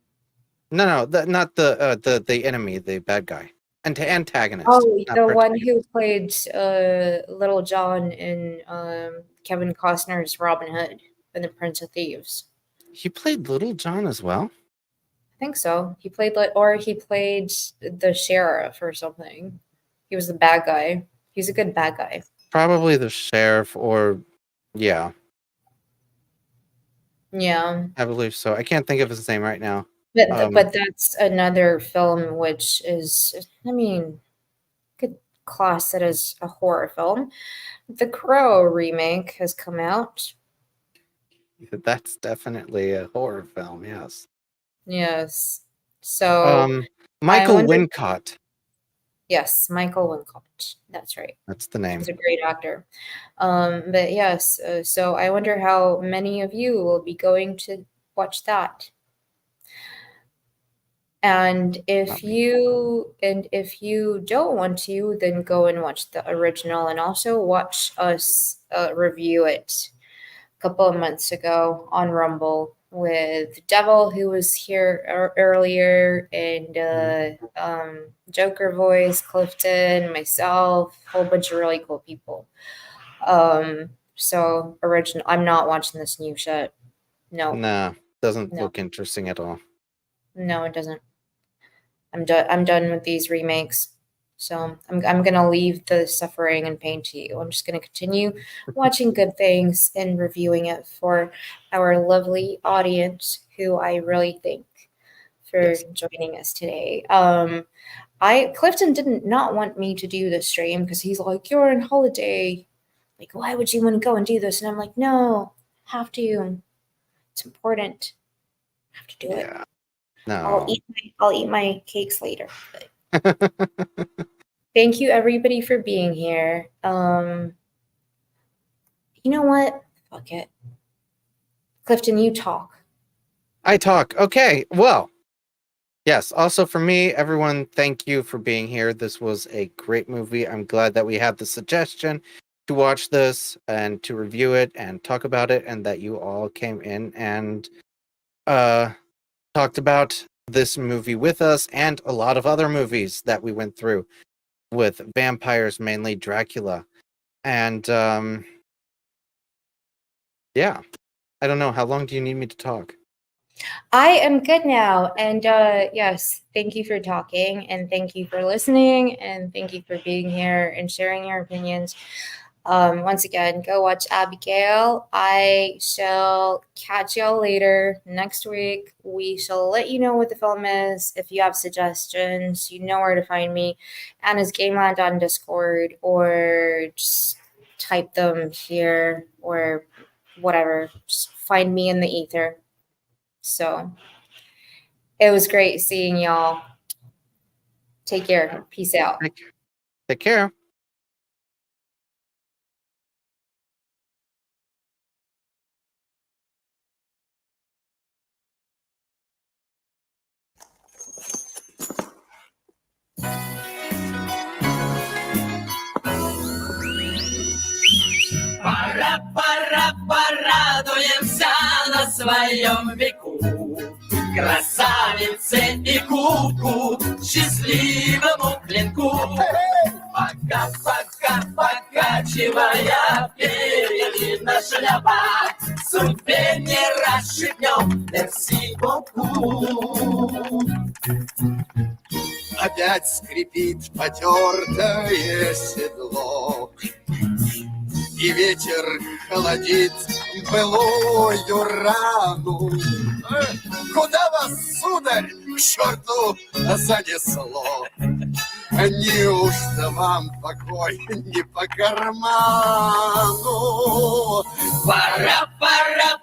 No, not the enemy, the bad guy, antagonist. Oh, not the one protagonist. who played Little John in Kevin Costner's Robin Hood and the Prince of Thieves. He played Little John as well. I think so. He played the sheriff or something. He was the bad guy. He's a good bad guy. Probably the sheriff, or yeah, Yeah. I believe so. I can't think of his name right now. But that's another film which is, I mean, could class it as a horror film. The Crow remake has come out. That's definitely a horror film. Yes. Yes. So Michael wonder- Wincott. Yes, Michael Wincott. That's right. That's the name. He's a great actor. But yes, so I wonder how many of you will be going to watch that. And if you don't want to, then go and watch the original and also watch us review it a couple of months ago on Rumble with Devil, who was here earlier, and Joker Voice, Clifton, myself, a whole bunch of really cool people. So original. I'm not watching this new shit. No. Nah, doesn't look interesting at all. No, it doesn't. I'm done with these remakes. So I'm gonna leave the suffering and pain to you. I'm just gonna continue watching good things and reviewing it for our lovely audience, who I really thank for joining us today. Clifton did not want me to do this stream because he's like, "You're on holiday. Like, why would you want to go and do this?" And I'm like, "No, have to. It's important. I have to do it. No. I'll eat my cakes later." But thank you everybody for being here. You know what? Fuck it. Clifton, you talk. I talk. Okay. Well, yes. Also for me, everyone, thank you for being here. This was a great movie. I'm glad that we had the suggestion to watch this and to review it and talk about it, and that you all came in and talked about this movie with us and a lot of other movies that we went through with vampires, mainly Dracula. And yeah, I don't know. How long do you need me to talk? I am good now. And yes, thank you for talking, and thank you for listening, and thank you for being here and sharing your opinions. Once again, go watch Abigail. I shall catch y'all later next week. We shall let you know what the film is. If you have suggestions, you know where to find me. Anna's Gameland on Discord, or just type them here, or whatever. Just find me in the ether. So it was great seeing y'all. Take care. Peace out. Take care. Порадуемся на своем веку. Красавице и куку, счастливому клинку. Пока, покачивая перьями шляпа, судьбе не расшибнем, merci beaucoup. Опять скрипит потертое седло, и ветер холодит былую рану. Куда вас, сударь, к черту занесло? Неужто вам покой не по карману? Пора,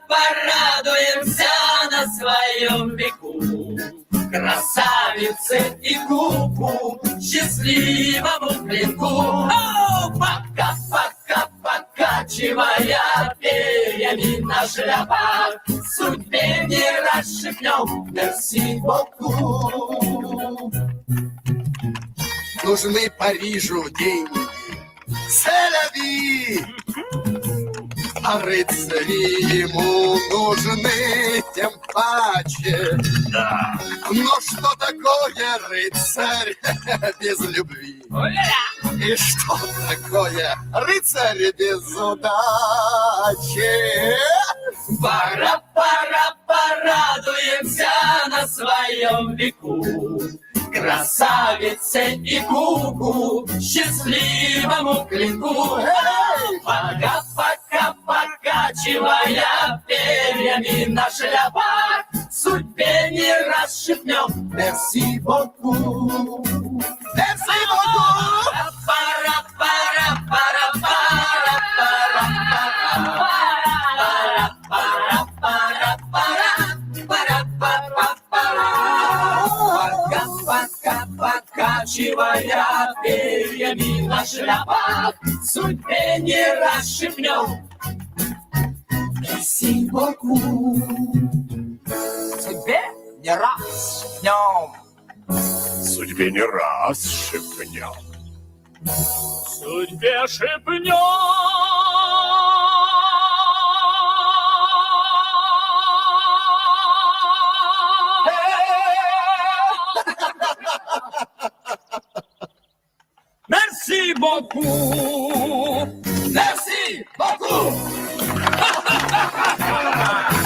порадуемся на своем веку. Красавице и куку, счастливому клинку. О, пока, пока, покачивая перьями на шляпах, судьбе не расшибнем, мерси боку. Нужны Парижу деньги, селяви, а рыцари ему нужны тем паче. Да. Но что такое рыцарь без любви? И что такое рыцарь без удачи? Пора, порадуемся на своем веку. Красавице и куку, счастливому клинку. Пока, пока, покачивая перьями на шляпах, судьбе не расшибнем. Мерси боку. Мерси боку. Пора, пора, пора, пора, пора, пора, пора, пора, пора, пора, пока, покачивая перьями на шляпах, судьбе не расшибнем. Мерси боку. Судьбе не расшибнем. Судьбе не раз шепнем. Судьбе шепнем. Merci beaucoup. Merci beaucoup.